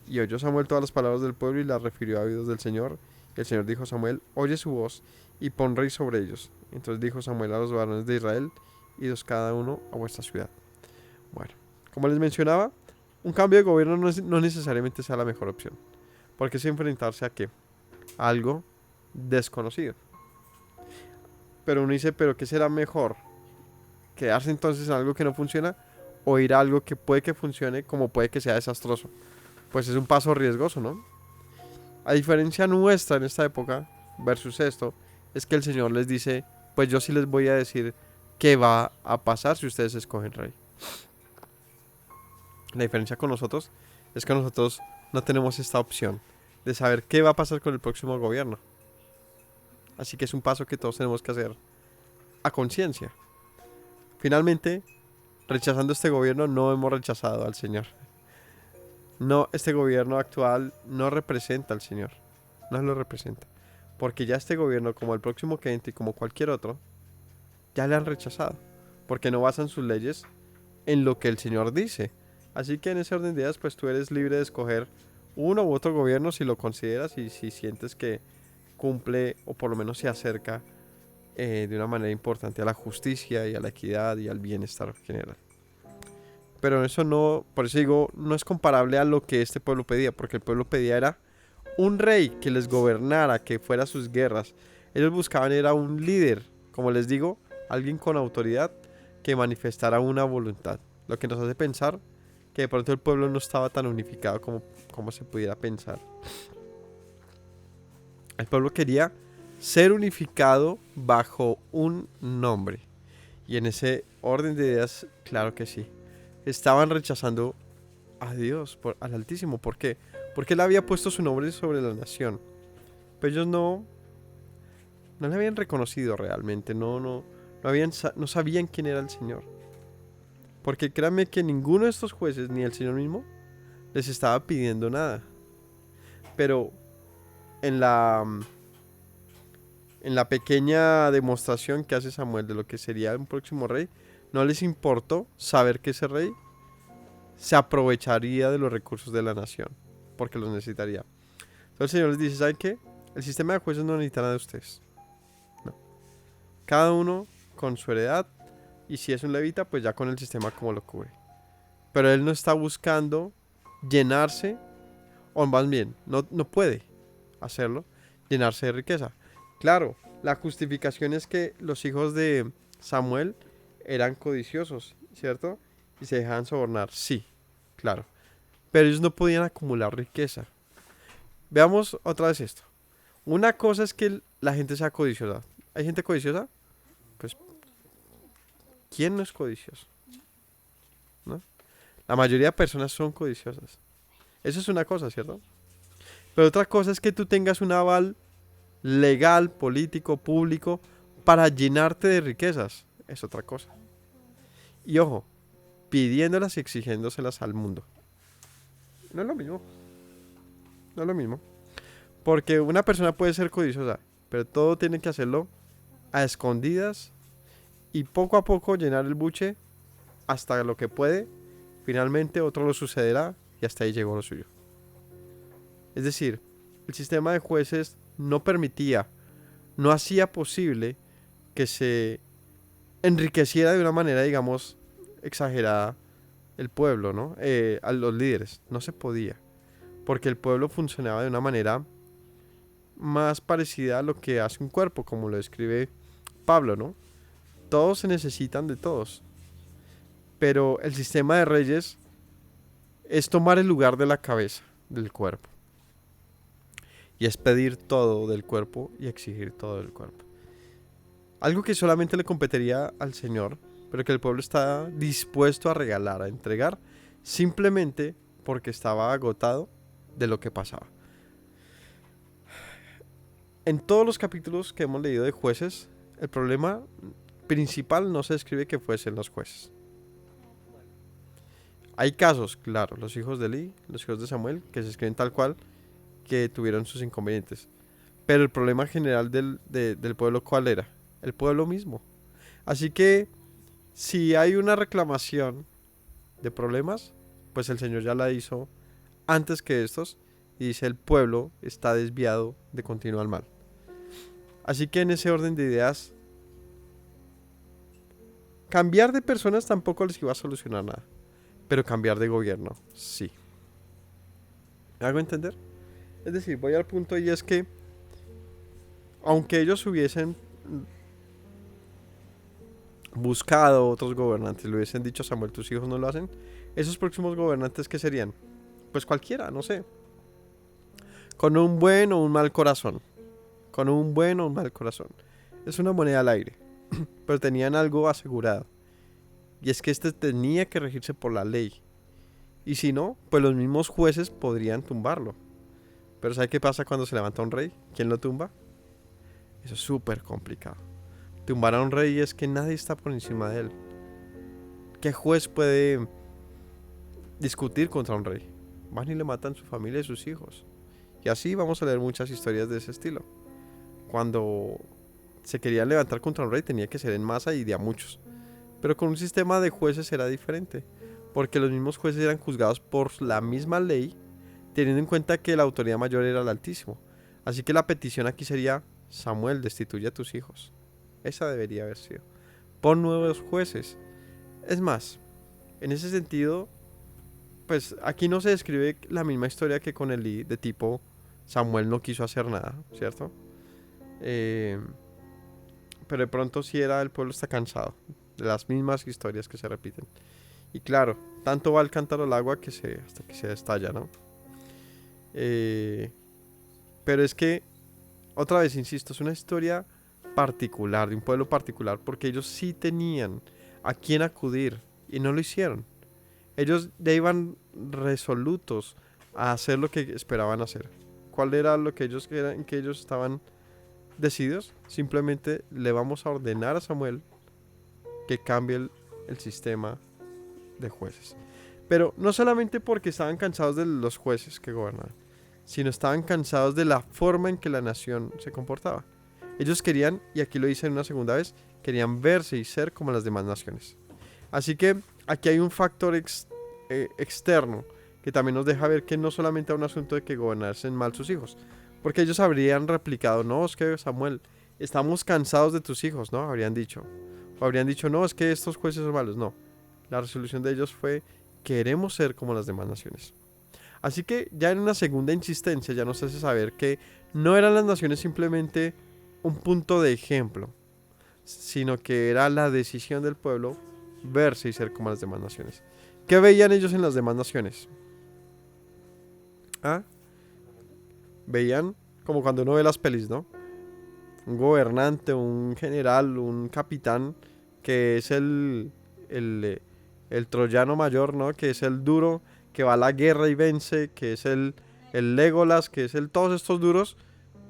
Y oyó Samuel todas las palabras del pueblo, y las refirió a oídos del Señor. Y el Señor dijo a Samuel, oye su voz, y pon rey sobre ellos. Entonces dijo Samuel a los varones de Israel, idos cada uno a vuestra ciudad. Bueno, como les mencionaba, un cambio de gobierno no necesariamente sea la mejor opción, porque es enfrentarse a ¿qué? A algo desconocido. Pero uno dice, ¿pero qué será mejor? ¿Quedarse entonces en algo que no funciona o ir a algo que puede que funcione como puede que sea desastroso? pues es un paso riesgoso, ¿no? A diferencia nuestra en esta época versus esto, es que el Señor les dice, pues yo sí les voy a decir qué va a pasar si ustedes escogen rey. La diferencia con nosotros es que nosotros no tenemos esta opción de saber qué va a pasar con el próximo gobierno. Así que es un paso que todos tenemos que hacer a conciencia. Finalmente, rechazando este gobierno no hemos rechazado al Señor. No, este gobierno actual no representa al Señor. No lo representa. Porque ya este gobierno, como el próximo que entre y como cualquier otro, ya le han rechazado. Porque no basan sus leyes en lo que el Señor dice. Así que en ese orden de ideas, pues tú eres libre de escoger uno u otro gobierno si lo consideras y si sientes que cumple o por lo menos se acerca de una manera importante a la justicia y a la equidad y al bienestar general. Pero eso no, por eso digo, no es comparable a lo que este pueblo pedía, porque el pueblo pedía era un rey que les gobernara, que fuera a sus guerras. Ellos buscaban era un líder, como les digo, alguien con autoridad que manifestara una voluntad. Lo que nos hace pensar que de pronto el pueblo no estaba tan unificado como se pudiera pensar. El pueblo quería ser unificado bajo un nombre. Y en ese orden de ideas, claro que sí. Estaban rechazando a Dios, al Altísimo. ¿Por qué? Porque Él había puesto su nombre sobre la nación. Pero ellos no le habían reconocido realmente. No sabían quién era el Señor. Porque créanme que ninguno de estos jueces, ni el Señor mismo, les estaba pidiendo nada. Pero en la pequeña demostración que hace Samuel de lo que sería un próximo rey, no les importó saber que ese rey se aprovecharía de los recursos de la nación, porque los necesitaría. Entonces el Señor les dice, ¿saben qué? El sistema de jueces no necesita nada de ustedes. No. Cada uno con su heredad, y si es un levita, pues ya con el sistema como lo cubre. Pero él no está buscando llenarse, o más bien, no puede hacerlo, llenarse de riqueza. Claro, la justificación es que los hijos de Samuel eran codiciosos, ¿cierto? Y se dejaban sobornar, sí, claro. Pero ellos no podían acumular riqueza. Veamos otra vez esto. Una cosa es que la gente sea codiciosa. ¿Hay gente codiciosa? Pues, ¿quién no es codicioso? ¿No? La mayoría de personas son codiciosas. Eso es una cosa, ¿cierto? Pero otra cosa es que tú tengas un aval legal, político, público, para llenarte de riquezas. Es otra cosa. Y ojo, pidiéndolas y exigiéndoselas al mundo. No es lo mismo. No es lo mismo. Porque una persona puede ser codiciosa, pero todo tiene que hacerlo a escondidas y poco a poco llenar el buche hasta lo que puede. Finalmente otro lo sucederá y hasta ahí llegó lo suyo. Es decir, el sistema de jueces no permitía, no hacía posible que se enriqueciera de una manera, digamos, exagerada el pueblo, ¿no? A los líderes. No se podía. Porque el pueblo funcionaba de una manera más parecida a lo que hace un cuerpo, como lo describe Pablo, ¿no? Todos se necesitan de todos. Pero el sistema de reyes es tomar el lugar de la cabeza del cuerpo. Y es pedir todo del cuerpo y exigir todo del cuerpo. Algo que solamente le competiría al Señor, pero que el pueblo está dispuesto a regalar, a entregar, simplemente porque estaba agotado de lo que pasaba. En todos los capítulos que hemos leído de jueces, el problema principal no se describe que fuesen los jueces. Hay casos, claro, los hijos de Eli, los hijos de Samuel, que se escriben tal cual, que tuvieron sus inconvenientes. Pero el problema general del pueblo, ¿cuál era? El pueblo mismo. Así que, si hay una reclamación de problemas, pues el Señor ya la hizo antes que estos, y dice el pueblo está desviado de continuo al mal. Así que en ese orden de ideas, cambiar de personas tampoco les iba a solucionar nada, pero cambiar de gobierno, sí. ¿Me hago entender? Es decir, voy al punto y es que, aunque ellos hubiesen buscado otros gobernantes, le hubiesen dicho a Samuel, tus hijos no lo hacen, esos próximos gobernantes, ¿qué serían? pues cualquiera, no sé, con un buen o un mal corazón, con un buen o un mal corazón. Es una moneda al aire, pero tenían algo asegurado, y es que este tenía que regirse por la ley, y si no, pues los mismos jueces podrían tumbarlo. Pero ¿sabe qué pasa cuando se levanta un rey? ¿Quién lo tumba? Eso es súper complicado. Tumbar a un rey es que nadie está por encima de él. ¿Qué juez puede discutir contra un rey? Van y le matan su familia y sus hijos. Y así vamos a leer muchas historias de ese estilo. Cuando se quería levantar contra un rey tenía que ser en masa y de a muchos. Pero con un sistema de jueces era diferente, porque los mismos jueces eran juzgados por la misma ley, teniendo en cuenta que la autoridad mayor era el Altísimo. Así que la petición aquí sería: Samuel, destituye a tus hijos. Esa debería haber sido. Pon nuevos jueces. Es más, en ese sentido, pues aquí no se describe la misma historia que con Elí, de tipo Samuel no quiso hacer nada, ¿cierto? Pero de pronto sí era el pueblo está cansado de las mismas historias que se repiten. Y claro, tanto va el cántaro al agua hasta que se estalla, ¿no? Pero es que, otra vez insisto, es una historia particular, de un pueblo particular, porque ellos sí tenían a quién acudir y no lo hicieron. Ellos ya iban resolutos a hacer lo que esperaban hacer. ¿Cuál era lo que ellos en que ellos estaban decididos? Simplemente le vamos a ordenar a Samuel que cambie el sistema de jueces. Pero no solamente porque estaban cansados de los jueces que gobernaban, sino estaban cansados de la forma en que la nación se comportaba. Ellos querían, y aquí lo dicen una segunda vez, querían verse y ser como las demás naciones. Así que aquí hay un factor externo que también nos deja ver que no solamente es un asunto de que gobernasen mal sus hijos, porque ellos habrían replicado: no, es que Samuel, estamos cansados de tus hijos, ¿no? Habrían dicho. O habrían dicho: no, es que estos jueces son malos. No, la resolución de ellos fue: queremos ser como las demás naciones. Así que ya en una segunda insistencia ya nos hace saber que no eran las naciones simplemente un punto de ejemplo, sino que era la decisión del pueblo verse y ser como las demás naciones. ¿Qué veían ellos en las demás naciones? ¿Ah? Veían como cuando uno ve las pelis, ¿no? Un gobernante, un general, un capitán, que es el troyano mayor, ¿no? Que es el duro, que va a la guerra y vence, que es el Legolas, que es todos estos duros.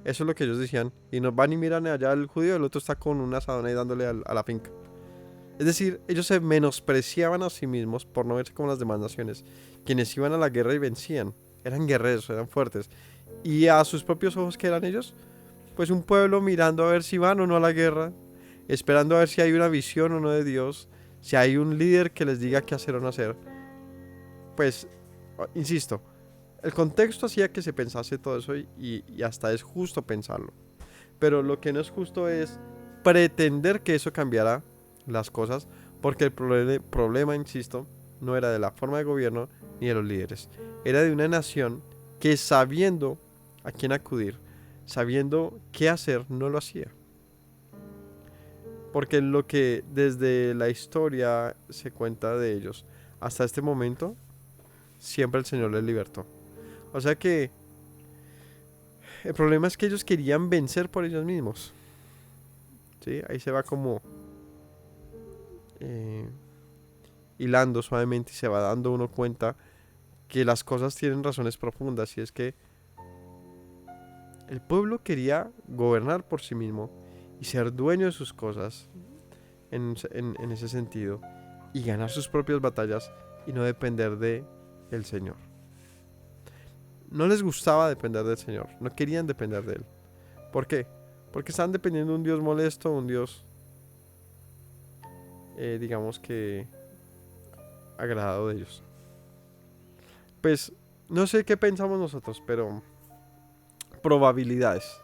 Eso es lo que ellos decían. Y nos van y miran allá al judío, el otro está con una asadón ahí dándole a la finca. Es decir, ellos se menospreciaban a sí mismos por no verse como las demás naciones. Quienes iban a la guerra y vencían. Eran guerreros, eran fuertes. Y a sus propios ojos, ¿qué eran ellos? Pues un pueblo mirando a ver si van o no a la guerra, esperando a ver si hay una visión o no de Dios, si hay un líder que les diga qué hacer o no hacer. Pues, insisto, el contexto hacía que se pensase todo eso y hasta es justo pensarlo. Pero lo que no es justo es pretender que eso cambiara las cosas, porque el problema, insisto, no era de la forma de gobierno ni de los líderes. Era de una nación que, sabiendo a quién acudir, sabiendo qué hacer, no lo hacía. Porque lo que desde la historia se cuenta de ellos hasta este momento, siempre el Señor les libertó. O sea que el problema es que ellos querían vencer por ellos mismos. ¿Sí? Ahí se va como hilando suavemente y se va dando uno cuenta que las cosas tienen razones profundas, y es que el pueblo quería gobernar por sí mismo y ser dueño de sus cosas en ese sentido, y ganar sus propias batallas y no depender de el Señor. No les gustaba depender del Señor, no querían depender de Él. ¿Por qué? Porque estaban dependiendo de un Dios molesto, un Dios digamos que agradado de ellos. Pues no sé qué pensamos nosotros, pero probabilidades.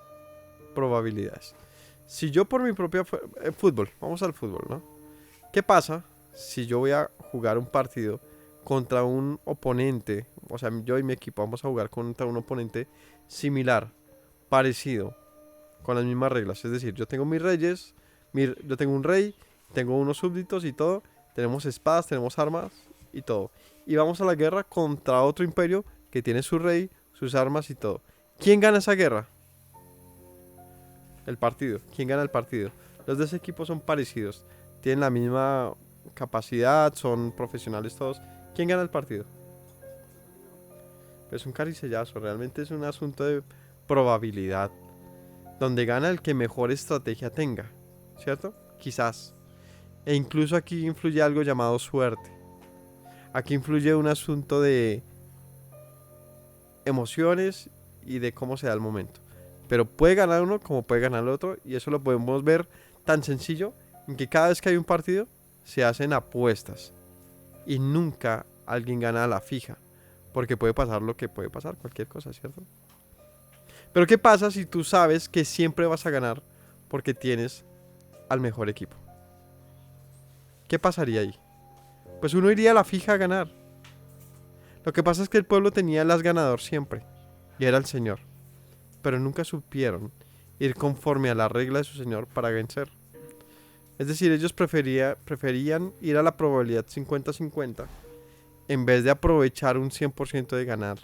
Si yo por mi propia fútbol, vamos al fútbol, ¿no? ¿Qué pasa si yo voy a jugar un partido contra un oponente? O sea, yo y mi equipo vamos a jugar contra un oponente similar, parecido, con las mismas reglas. Es decir, yo tengo mis reyes, yo tengo un rey, tengo unos súbditos y todo, tenemos espadas, tenemos armas y todo. Y vamos a la guerra contra otro imperio que tiene su rey, sus armas y todo. ¿Quién gana esa guerra? El partido. ¿Quién gana el partido? Los dos equipos son parecidos. Tienen la misma capacidad, son profesionales todos. ¿Quién gana el partido? Es un caricellazo, realmente es un asunto de probabilidad. Donde gana el que mejor estrategia tenga, ¿cierto? Quizás. E incluso aquí influye algo llamado suerte. Aquí influye un asunto de emociones y de cómo se da el momento. Pero puede ganar uno como puede ganar el otro. Y eso lo podemos ver tan sencillo en que cada vez que hay un partido se hacen apuestas. Y nunca alguien gana a la fija. Porque puede pasar lo que puede pasar, cualquier cosa, ¿cierto? Pero ¿qué pasa si tú sabes que siempre vas a ganar porque tienes al mejor equipo? ¿Qué pasaría ahí? Pues uno iría a la fija a ganar. Lo que pasa es que el pueblo tenía el as ganador siempre, y era el Señor. Pero nunca supieron ir conforme a la regla de su Señor para vencer. Es decir, ellos preferían ir a la probabilidad 50-50 en vez de aprovechar un 100% de ganar,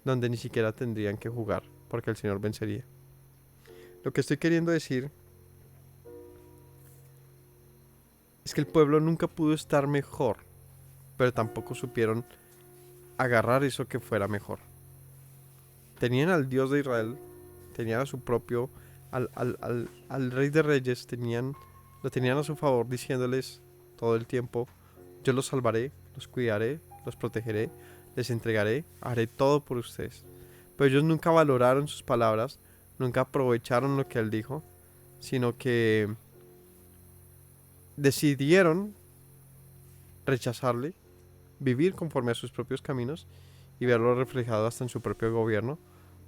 donde ni siquiera tendrían que jugar, porque el Señor vencería. Lo que estoy queriendo decir es que el pueblo nunca pudo estar mejor, pero tampoco supieron agarrar eso que fuera mejor. Tenían al Dios de Israel, tenían a su propio, al Rey de Reyes, lo tenían a su favor diciéndoles todo el tiempo: yo los salvaré, los cuidaré, los protegeré, les entregaré, haré todo por ustedes. Pero ellos nunca valoraron sus palabras, nunca aprovecharon lo que él dijo, sino que decidieron rechazarle, vivir conforme a sus propios caminos y verlo reflejado hasta en su propio gobierno.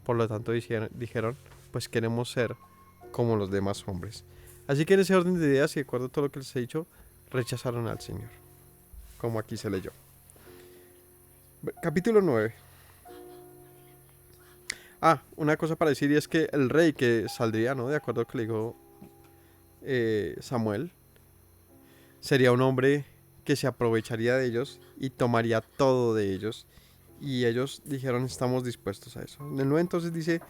Por lo tanto dijeron, pues queremos ser como los demás hombres. Así que en ese orden de ideas y de acuerdo a todo lo que les he dicho, rechazaron al Señor, como aquí se leyó. Capítulo 9. Una cosa para decir, y es que el rey que saldría, ¿no? De acuerdo a lo que le dijo Samuel, sería un hombre que se aprovecharía de ellos y tomaría todo de ellos. Y ellos dijeron, estamos dispuestos a eso. En el 9 entonces dice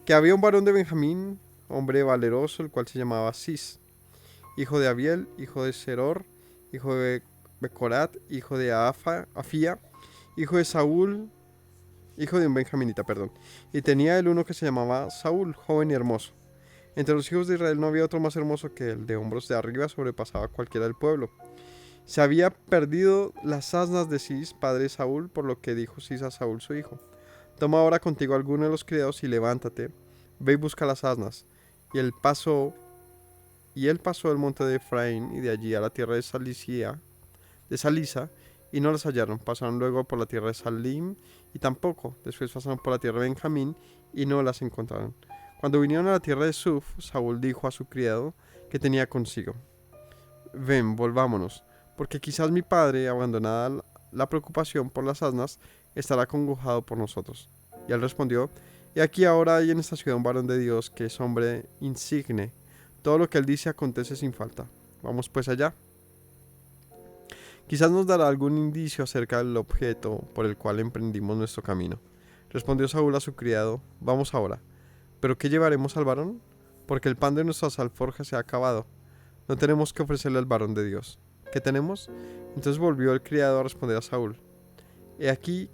que había un varón de Benjamín, hombre valeroso, el cual se llamaba Cis, hijo de Abiel, hijo de Seror, hijo de Becorat, hijo de Afía, hijo de Saúl, hijo de un benjaminita, perdón. Y tenía el uno que se llamaba Saúl, joven y hermoso. Entre los hijos de Israel no había otro más hermoso que él, de hombros de arriba sobrepasaba a cualquiera del pueblo. Se había perdido las asnas de Cis, padre de Saúl, por lo que dijo Cis a Saúl su hijo: toma ahora contigo alguno de los criados y levántate, ve y busca las asnas. Y él pasó el monte de Efraín y de allí a la tierra de Salisa, y no las hallaron. Pasaron luego por la tierra de Salim y tampoco. Después pasaron por la tierra de Benjamín y no las encontraron. Cuando vinieron a la tierra de Suf, Saúl dijo a su criado que tenía consigo: ven, volvámonos, porque quizás mi padre, abandonada la preocupación por las asnas, estará acongojado por nosotros. Y él respondió: y aquí ahora hay en esta ciudad un varón de Dios que es hombre insigne. Todo lo que él dice acontece sin falta. Vamos pues allá. Quizás nos dará algún indicio acerca del objeto por el cual emprendimos nuestro camino. Respondió Saúl a su criado: vamos ahora. ¿Pero qué llevaremos al varón? Porque el pan de nuestras alforjas se ha acabado. No tenemos que ofrecerle al varón de Dios. ¿Qué tenemos? Entonces volvió el criado a responder a Saúl: he aquí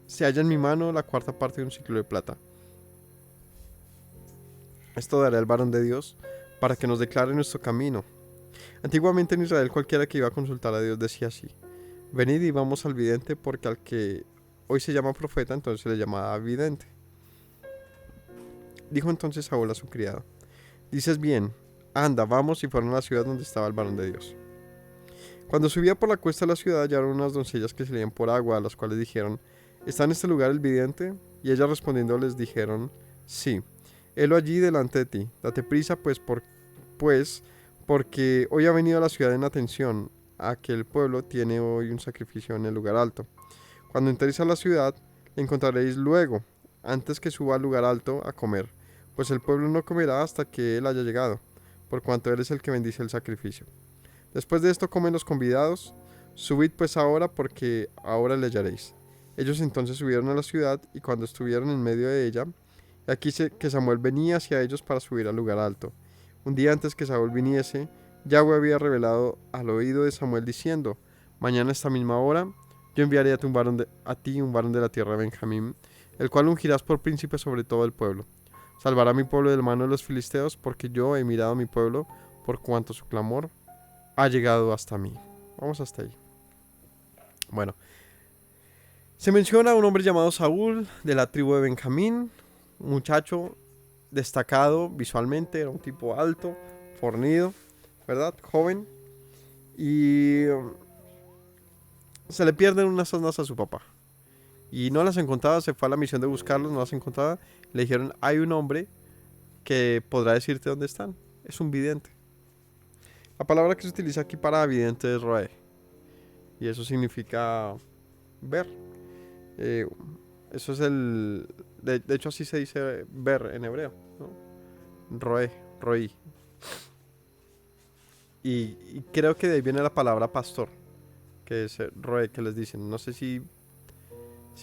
se halla en mi mano la cuarta parte de un ciclo de plata. Esto daré al varón de Dios para que nos declare nuestro camino. Antiguamente en Israel cualquiera que iba a consultar a Dios decía así: venid y vamos al vidente, porque al que hoy se llama profeta entonces se le llamaba vidente. Dijo entonces Saúl a su criado: dices bien, anda, vamos. Y fueron a la ciudad donde estaba el varón de Dios. Cuando subía por la cuesta de la ciudad hallaron unas doncellas que salían por agua, a las cuales dijeron: ¿está en este lugar el vidente? Y ellas respondiendo les dijeron: sí, helo allí delante de ti. Date prisa porque hoy ha venido a la ciudad en atención a que el pueblo tiene hoy un sacrificio en el lugar alto. Cuando entréis a la ciudad, le encontraréis luego, antes que suba al lugar alto a comer, pues el pueblo no comerá hasta que él haya llegado, por cuanto él es el que bendice el sacrificio. Después de esto comen los convidados. Subid pues ahora, porque ahora le hallaréis. Ellos entonces subieron a la ciudad y cuando estuvieron en medio de ella, aquí dice que Samuel venía hacia ellos para subir al lugar alto. Un día antes que Saúl viniese, Yahweh había revelado al oído de Samuel diciendo: mañana a esta misma hora yo enviaré a ti un varón de la tierra de Benjamín, el cual ungirás por príncipe sobre todo el pueblo. Salvará a mi pueblo de la mano de los filisteos, porque yo he mirado a mi pueblo por cuanto su clamor ha llegado hasta mí. Vamos hasta ahí. Bueno, se menciona a un hombre llamado Saúl de la tribu de Benjamín, un muchacho destacado visualmente, era un tipo alto, fornido, ¿verdad? Joven. Y se le pierden unas asnas a su papá. Y no las encontraba, se fue a la misión de buscarlos, no las encontraba. Le dijeron, hay un hombre que podrá decirte dónde están. Es un vidente. La palabra que se utiliza aquí para vidente es roe. Y eso significa ver. Eh, Eso es el... De hecho así se dice ver en hebreo, ¿no? Roe, roí. Y creo que de ahí viene la palabra pastor, que es roe, que les dicen. No sé si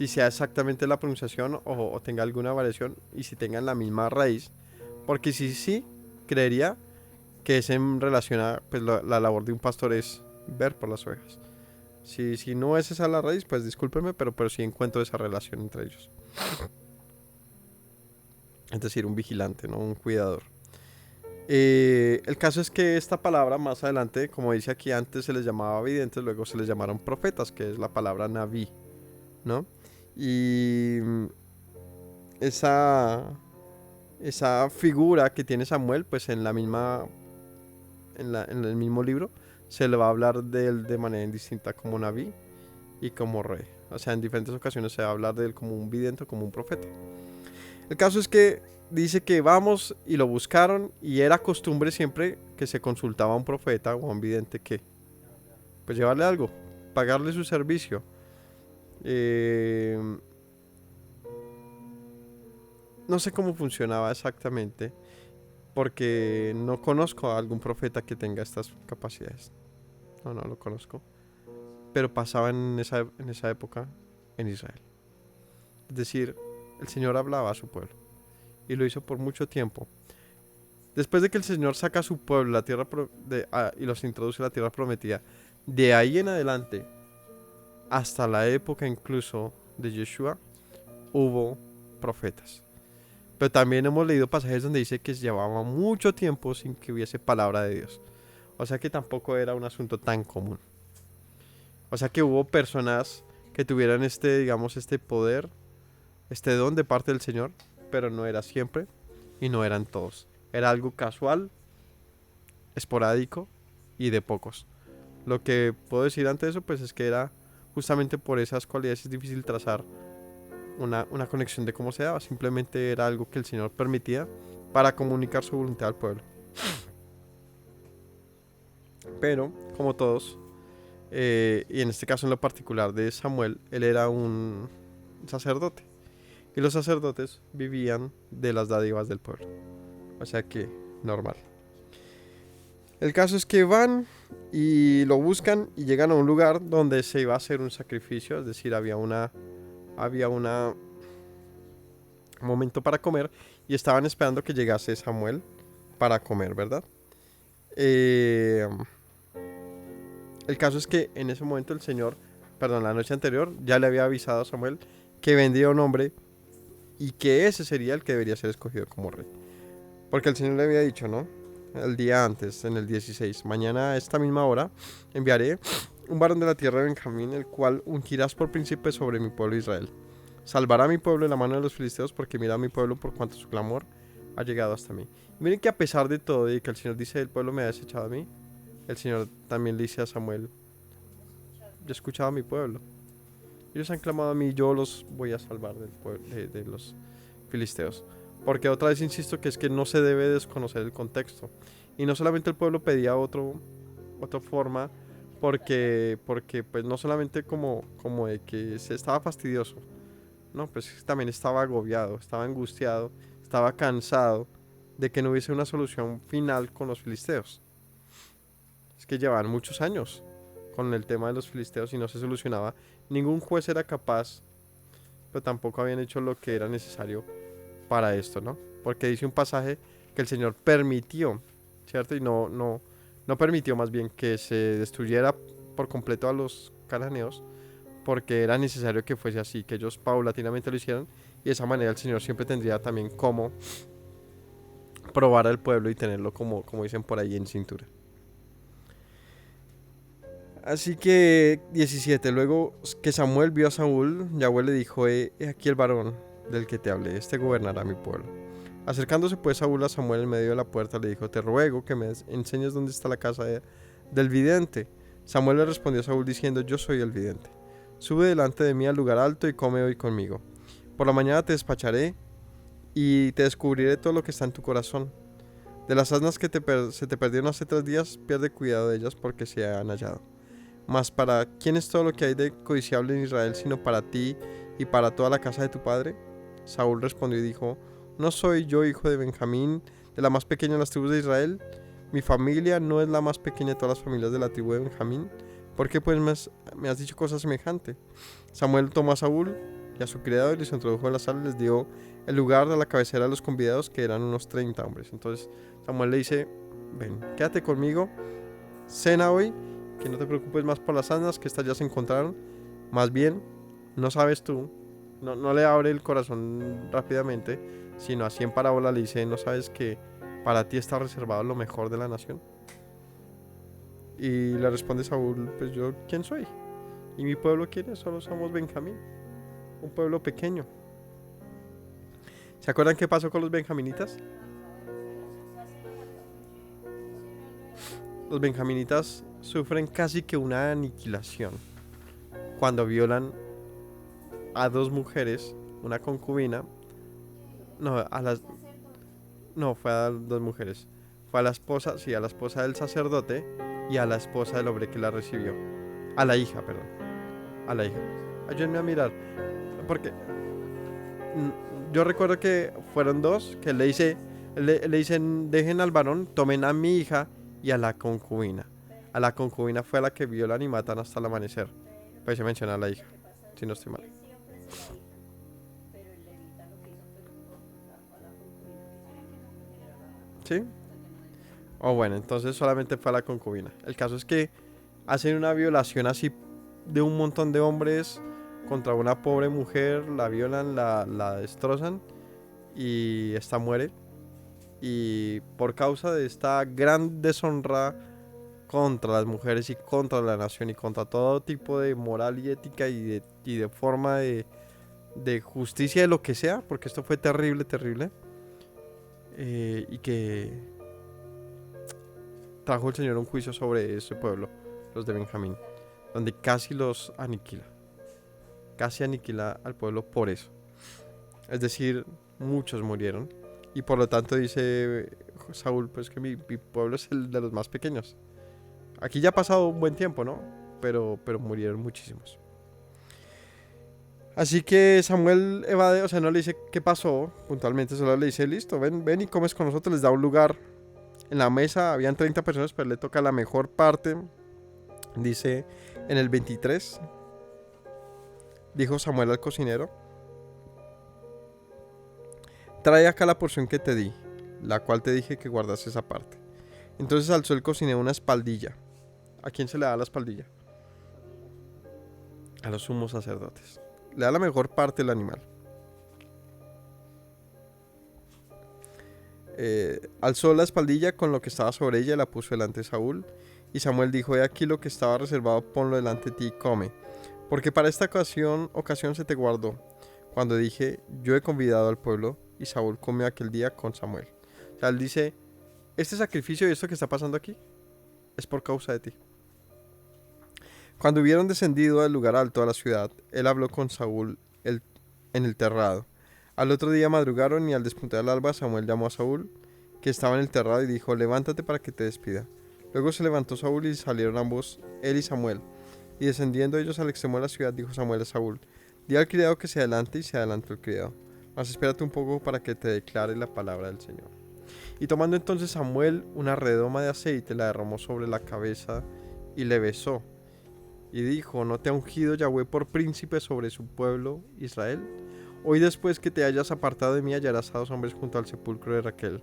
sea exactamente la pronunciación o tenga alguna variación y si tengan la misma raíz. Porque si sí, creería que es en relación a pues, la labor de un pastor es ver por las ovejas. Si no es esa la raíz, pues discúlpenme, pero sí encuentro esa relación entre ellos. Es decir, un vigilante, ¿no? Un cuidador. El caso es que esta palabra más adelante, como dice aquí, antes se les llamaba videntes, luego se les llamaron profetas, que es la palabra naví, ¿no? Y esa figura que tiene Samuel, pues en el mismo libro, se le va a hablar de él de manera indistinta como naví y como rey. O sea, en diferentes ocasiones se va a hablar de él como un vidente o como un profeta. El caso es que dice que vamos y lo buscaron y era costumbre siempre que se consultaba a un profeta o a un vidente que, pues llevarle algo, pagarle su servicio. No sé cómo funcionaba exactamente porque no conozco a algún profeta que tenga estas capacidades. No lo conozco. Pero pasaba en esa época en Israel. Es decir, el Señor hablaba a su pueblo y lo hizo por mucho tiempo. Después de que el Señor saca a su pueblo la tierra y los introduce a la tierra prometida, de ahí en adelante, hasta la época incluso de Yeshua, hubo profetas. Pero también hemos leído pasajes donde dice que llevaba mucho tiempo sin que hubiese palabra de Dios. O sea que tampoco era un asunto tan común. O sea que hubo personas que tuvieran digamos, este poder, este don de parte del Señor, pero no era siempre y no eran todos. Era algo casual, esporádico y de pocos. Lo que puedo decir ante eso, pues es que era justamente por esas cualidades es difícil trazar una conexión de cómo se daba. Simplemente era algo que el Señor permitía para comunicar su voluntad al pueblo. Pero, como todos, y en este caso en lo particular de Samuel, él era un sacerdote. Y los sacerdotes vivían de las dádivas del pueblo. O sea que, normal. El caso es que van y lo buscan y llegan a un lugar donde se iba a hacer un sacrificio. Es decir, había un momento para comer y estaban esperando que llegase Samuel para comer, ¿verdad? El caso es que en ese momento la noche anterior, ya le había avisado a Samuel que vendría un hombre y que ese sería el que debería ser escogido como rey. Porque el Señor le había dicho, ¿no? El día antes, en el 16, mañana a esta misma hora enviaré un varón de la tierra de Benjamín, el cual ungirás por príncipe sobre mi pueblo Israel. Salvará a mi pueblo de la mano de los filisteos, porque mira a mi pueblo por cuanto su clamor ha llegado hasta mí. Y miren que a pesar de todo y que el Señor dice, el pueblo me ha desechado a mí, el Señor también le dice a Samuel, yo he escuchado a mi pueblo. Ellos han clamado a mí, yo los voy a salvar del pueblo, de los filisteos. Porque otra vez insisto que es que no se debe desconocer el contexto. Y no solamente el pueblo pedía otra forma, porque pues no solamente como de que se estaba fastidioso, no, pues también estaba agobiado, estaba angustiado, estaba cansado de que no hubiese una solución final con los filisteos. Es que llevaban muchos años con el tema de los filisteos y no se solucionaba. Ningún juez era capaz pero tampoco habían hecho lo que era necesario para esto, ¿no? Porque dice un pasaje que el Señor permitió, ¿cierto? Y no permitió más bien que se destruyera por completo a los cananeos, porque era necesario que fuese así, que ellos paulatinamente lo hicieran, y de esa manera el Señor siempre tendría también cómo probar al pueblo y tenerlo como dicen por ahí en cintura. Así que 17. Luego que Samuel vio a Saúl, Yahweh le dijo: he aquí el varón del que te hablé, este gobernará mi pueblo. Acercándose pues Saúl a Samuel en medio de la puerta, le dijo: te ruego que me enseñes dónde está la casa del vidente. Samuel le respondió a Saúl diciendo: yo soy el vidente. Sube delante de mí al lugar alto y come hoy conmigo. Por la mañana te despacharé y te descubriré todo lo que está en tu corazón. De las asnas que se te perdieron hace 3 días, pierde cuidado de ellas porque se han hallado. Mas ¿para quién es todo lo que hay de codiciable en Israel sino para ti y para toda la casa de tu padre? Saúl respondió y dijo: ¿no soy yo hijo de Benjamín, de la más pequeña de las tribus de Israel? Mi familia no es la más pequeña de todas las familias de la tribu de Benjamín. ¿Por qué pues me has dicho cosa semejante? Samuel tomó a Saúl y a su criado y les introdujo en la sala y les dio el lugar a la cabecera de los convidados, que eran unos 30 hombres. Entonces Samuel le dice: ven, quédate conmigo, cena hoy, que no te preocupes más por las asnas, que estas ya se encontraron. Más bien, no sabes tú, no le abre el corazón rápidamente, sino así en parábola le dice: no sabes que para ti está reservado lo mejor de la nación. Y le responde Saúl: pues yo, ¿quién soy? ¿Y mi pueblo quién es? Solo somos Benjamín, un pueblo pequeño. ¿Se acuerdan qué pasó con los benjaminitas? Los benjaminitas sufren casi que una aniquilación cuando violan a 2 mujeres, una concubina. No, fue a 2 mujeres. Fue a la esposa, sí, a la esposa del sacerdote y a la esposa del hombre que la recibió. A la hija, perdón. A la hija. Ayúdenme a mirar. Porque yo recuerdo que fueron 2 que le dicen: dejen al varón, tomen a mi hija y a la concubina. A la concubina fue a la que violan y matan hasta el amanecer. Pues se menciona a la hija, si no estoy mal. ¿Sí? O bueno, entonces solamente fue a la concubina. El caso es que hacen una violación así de un montón de hombres contra una pobre mujer, la violan, la destrozan y esta muere. Y por causa de esta gran deshonra contra las mujeres y contra la nación y contra todo tipo de moral y ética y de forma de justicia, de lo que sea, porque esto fue terrible, terrible, y que trajo el Señor un juicio sobre ese pueblo, los de Benjamín, donde casi los aniquila, casi aniquila al pueblo por eso. Es decir, muchos murieron, y por lo tanto dice Saúl: pues que mi pueblo es el de los más pequeños. Aquí ya ha pasado un buen tiempo, ¿no? Pero murieron muchísimos. Así que Samuel evade, o sea, no le dice qué pasó puntualmente, solo le dice: listo, ven y comes con nosotros. Les da un lugar en la mesa. Habían 30 personas, pero le toca la mejor parte. Dice en el 23: dijo Samuel al cocinero: trae acá la porción que te di, la cual te dije que guardase esa parte. Entonces alzó el cocinero una espaldilla. ¿A quién se le da la espaldilla? A los sumos sacerdotes. Le da la mejor parte del animal. Alzó la espaldilla con lo que estaba sobre ella y la puso delante de Saúl. Y Samuel dijo: he aquí lo que estaba reservado, ponlo delante de ti y come, porque para esta ocasión se te guardó. Cuando dije: yo he convidado al pueblo. Y Saúl comió aquel día con Samuel. O sea, él dice: este sacrificio y esto que está pasando aquí es por causa de ti. Cuando hubieron descendido al lugar alto a la ciudad, él habló con Saúl en el terrado. Al otro día madrugaron, y al despuntar el alba Samuel llamó a Saúl, que estaba en el terrado, y dijo: levántate para que te despida. Luego se levantó Saúl y salieron ambos, él y Samuel. Y descendiendo ellos al extremo de la ciudad, dijo Samuel a Saúl: di al criado que se adelante, y se adelantó el criado. Mas espérate un poco para que te declare la palabra del Señor. Y tomando entonces Samuel una redoma de aceite, la derramó sobre la cabeza y le besó. y dijo: ¿No te ha ungido Yahweh por príncipe sobre su pueblo Israel? Hoy, después que te hayas apartado de mí, hallarás a 2 hombres junto al sepulcro de Raquel,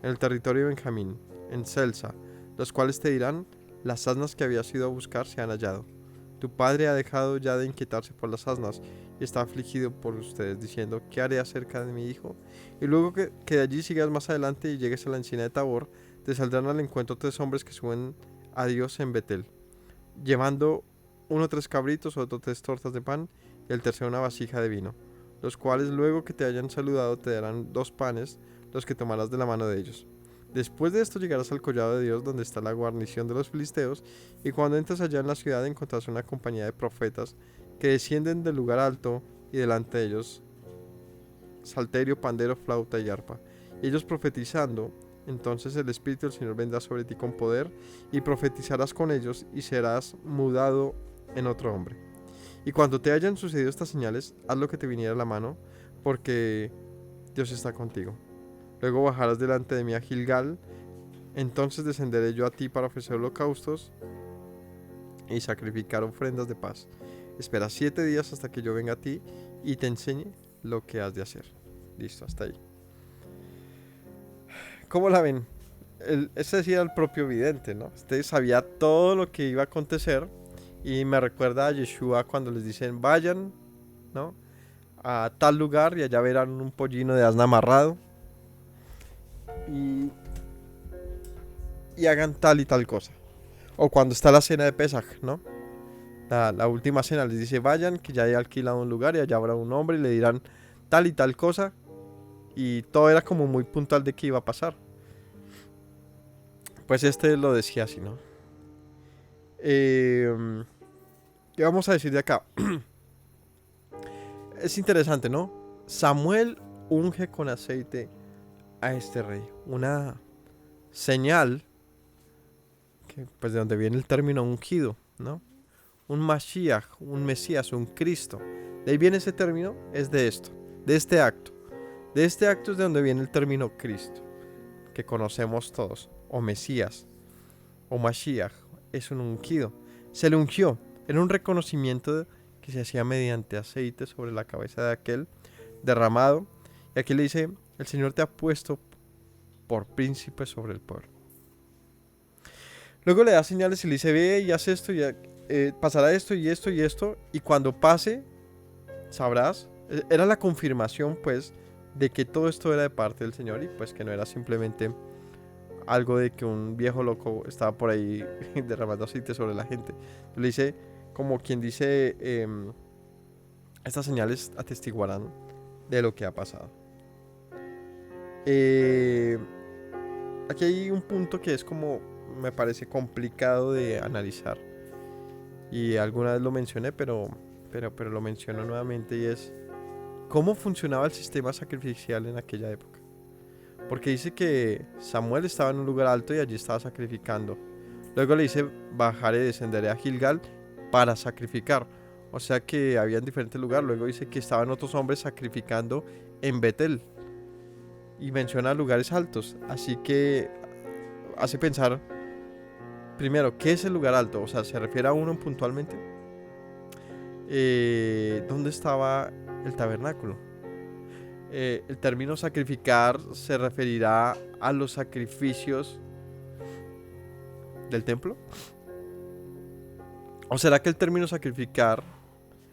en el territorio de Benjamín, en Selsa, los cuales te dirán: las asnas que habías ido a buscar se han hallado. Tu padre ha dejado ya de inquietarse por las asnas y está afligido por ustedes, diciendo: ¿qué haré acerca de mi hijo? Y luego que de allí sigas más adelante y llegues a la encina de Tabor, te saldrán al encuentro 3 hombres que suben a Dios en Betel, llevando uno 3 cabritos, otro 3 tortas de pan y el tercero una vasija de vino, los cuales luego que te hayan saludado te darán 2 panes, los que tomarás de la mano de ellos. Después de esto llegarás al collado de Dios, donde está la guarnición de los filisteos, y cuando entres allá en la ciudad encontrarás una compañía de profetas que descienden del lugar alto, y delante de ellos salterio, pandero, flauta y arpa, y ellos profetizando. Entonces el Espíritu del Señor vendrá sobre ti con poder, y profetizarás con ellos, y serás mudado en otro hombre. Y cuando te hayan sucedido estas señales, haz lo que te viniera a la mano, porque Dios está contigo. Luego bajarás delante de mí a Gilgal, entonces descenderé yo a ti para ofrecer holocaustos y sacrificar ofrendas de paz. Espera 7 días hasta que yo venga a ti y te enseñe lo que has de hacer. Listo, hasta ahí. ¿Cómo la ven? Ese sí era el propio vidente, ¿no? Este sabía todo lo que iba a acontecer, y me recuerda a Yeshua cuando les dicen: vayan, ¿no?, a tal lugar y allá verán un pollino de asna amarrado y hagan tal y tal cosa. O cuando está la cena de Pesaj, ¿no? La última cena les dice: vayan, que ya he alquilado un lugar y allá habrá un hombre y le dirán tal y tal cosa. Y todo era como muy puntual de qué iba a pasar. Pues este lo decía así, ¿no? ¿Qué vamos a decir de acá? Es interesante, ¿no? Samuel unge con aceite a este rey. Una señal, que pues de donde viene el término ungido, ¿no? Un Mashiach, un Mesías, un Cristo. De ahí viene ese término, es de esto, de este acto. De este acto es de donde viene el término Cristo, que conocemos todos, o Mesías, o Mashiach, es un ungido. Se le ungió, era un reconocimiento que se hacía mediante aceite sobre la cabeza de aquel derramado. Y aquí le dice: el Señor te ha puesto por príncipe sobre el pueblo. Luego le da señales y le dice: ve y haz esto, y pasará esto y esto y esto, y cuando pase, sabrás. Era la confirmación, pues, de que todo esto era de parte del Señor, y pues que no era simplemente algo de que un viejo loco estaba por ahí derramando aceite sobre la gente. Le dice, como quien dice, estas señales atestiguarán de lo que ha pasado. Aquí hay un punto que es como, me parece complicado de analizar, y alguna vez lo mencioné, pero lo menciono nuevamente, y es cómo funcionaba el sistema sacrificial en aquella época. Porque dice que Samuel estaba en un lugar alto y allí estaba sacrificando. Luego le dice: bajaré, descenderé a Gilgal para sacrificar. O sea que había en diferentes lugares. Luego dice que estaban otros hombres sacrificando en Betel, y menciona lugares altos. Así que hace pensar, primero, ¿qué es el lugar alto? O sea, ¿se refiere a uno puntualmente? ¿Dónde estaba el tabernáculo? El término sacrificar se referirá a los sacrificios del templo. ¿O será que el término sacrificar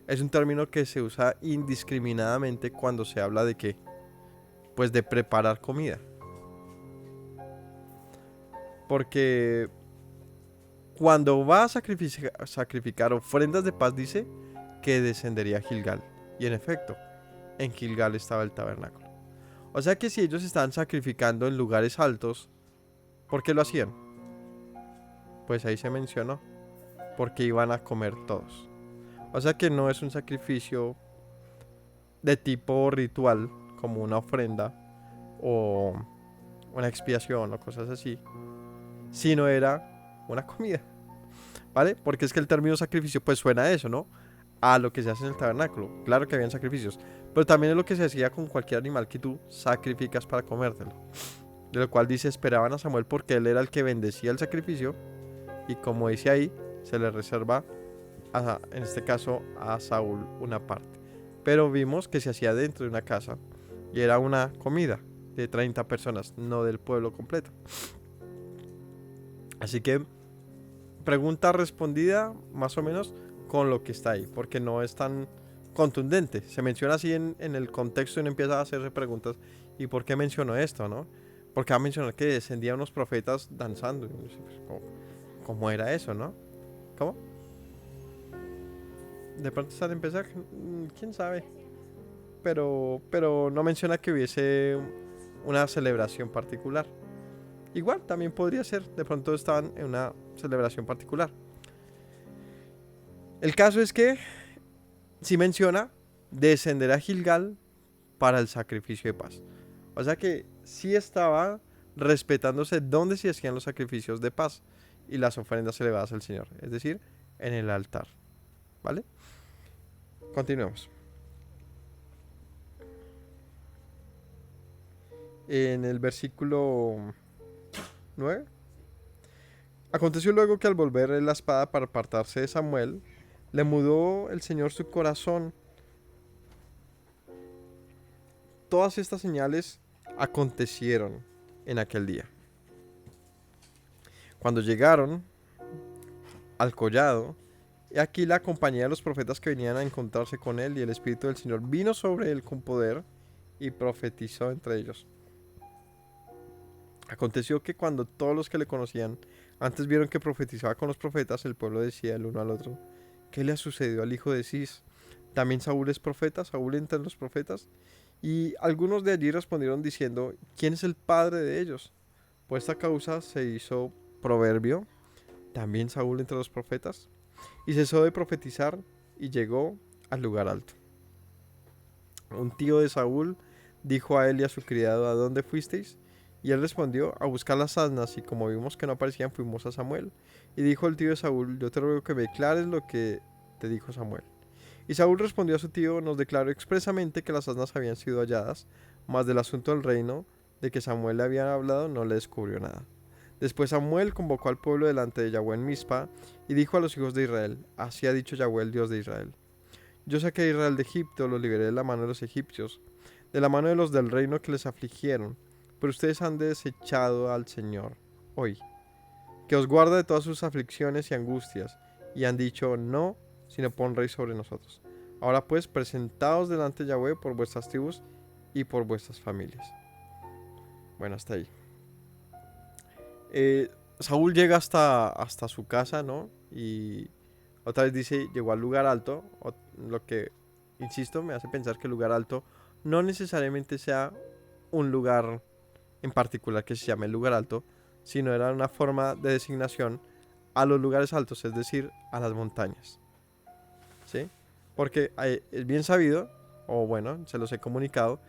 es un término que se usa indiscriminadamente cuando se habla de qué? Pues de preparar comida. Porque cuando va a sacrificar ofrendas de paz, dice que descendería a Gilgal. Y en efecto, en Gilgal estaba el tabernáculo. O sea que si ellos estaban sacrificando en lugares altos, ¿por qué lo hacían? Pues ahí se mencionó: porque iban a comer todos. O sea que no es un sacrificio de tipo ritual, como una ofrenda o una expiación o cosas así, sino era una comida, ¿vale? Porque es que el término sacrificio pues suena a eso, ¿no? A lo que se hace en el tabernáculo. Claro que habían sacrificios, pero también es lo que se hacía con cualquier animal que tú sacrificas para comértelo. De lo cual dice: esperaban a Samuel porque él era el que bendecía el sacrificio, y como dice ahí, se le reserva en este caso a Saúl una parte. Pero vimos que se hacía dentro de una casa y era una comida de 30 personas, no del pueblo completo. Así que pregunta respondida más o menos con lo que está ahí, porque no es tan contundente. Se menciona así en el contexto y uno empieza a hacerse preguntas. ¿Y por qué mencionó esto, no? Porque va a mencionar que descendían unos profetas danzando. ¿Cómo era eso, no? ¿Cómo? De pronto está al empezar, quién sabe. Pero no menciona que hubiese una celebración particular. Igual también podría ser, de pronto estaban en una celebración particular. El caso es que sí menciona descender a Gilgal para el sacrificio de paz. O sea que sí estaba respetándose dónde se hacían los sacrificios de paz y las ofrendas elevadas al Señor, es decir, en el altar. ¿Vale? Continuemos. En el versículo 9. Aconteció luego que al volver la espada para apartarse de Samuel, le mudó el Señor su corazón. Todas estas señales acontecieron en aquel día. Cuando llegaron al collado, he aquí la compañía de los profetas que venían a encontrarse con él, y el Espíritu del Señor vino sobre él con poder y profetizó entre ellos. Aconteció que cuando todos los que le conocían antes vieron que profetizaba con los profetas, el pueblo decía el uno al otro: ¿qué le ha sucedido al hijo de Cis? ¿También Saúl es profeta? ¿Saúl entre los profetas? Y algunos de allí respondieron diciendo: ¿quién es el padre de ellos? Por esta causa se hizo proverbio: ¿también Saúl entre los profetas? Y cesó de profetizar y llegó al lugar alto. Un tío de Saúl dijo a él y a su criado: ¿a dónde fuisteis? Y él respondió: a buscar las asnas, y como vimos que no aparecían, fuimos a Samuel. Y dijo el tío de Saúl: yo te ruego que me declares lo que te dijo Samuel. Y Saúl respondió a su tío: nos declaró expresamente que las asnas habían sido halladas, mas del asunto del reino de que Samuel le había hablado no le descubrió nada. Después Samuel convocó al pueblo delante de Yahweh en Mizpa, y dijo a los hijos de Israel: así ha dicho Yahweh, el Dios de Israel: yo saqué a Israel de Egipto, los liberé de la mano de los egipcios, de la mano de los del reino que les afligieron, pero ustedes han desechado al Señor hoy, que os guarda de todas sus aflicciones y angustias, y han dicho: no, sino pon rey sobre nosotros. Ahora pues, presentaos delante de Yahweh por vuestras tribus y por vuestras familias. Bueno, hasta ahí. Saúl llega hasta su casa, ¿no? Y otra vez dice: llegó al lugar alto, lo que, insisto, me hace pensar que el lugar alto no necesariamente sea un lugar en particular que se llame el lugar alto, sino era una forma de designación a los lugares altos, es decir, a las montañas. ¿Sí? Porque es bien sabido, o bueno, se los he comunicado,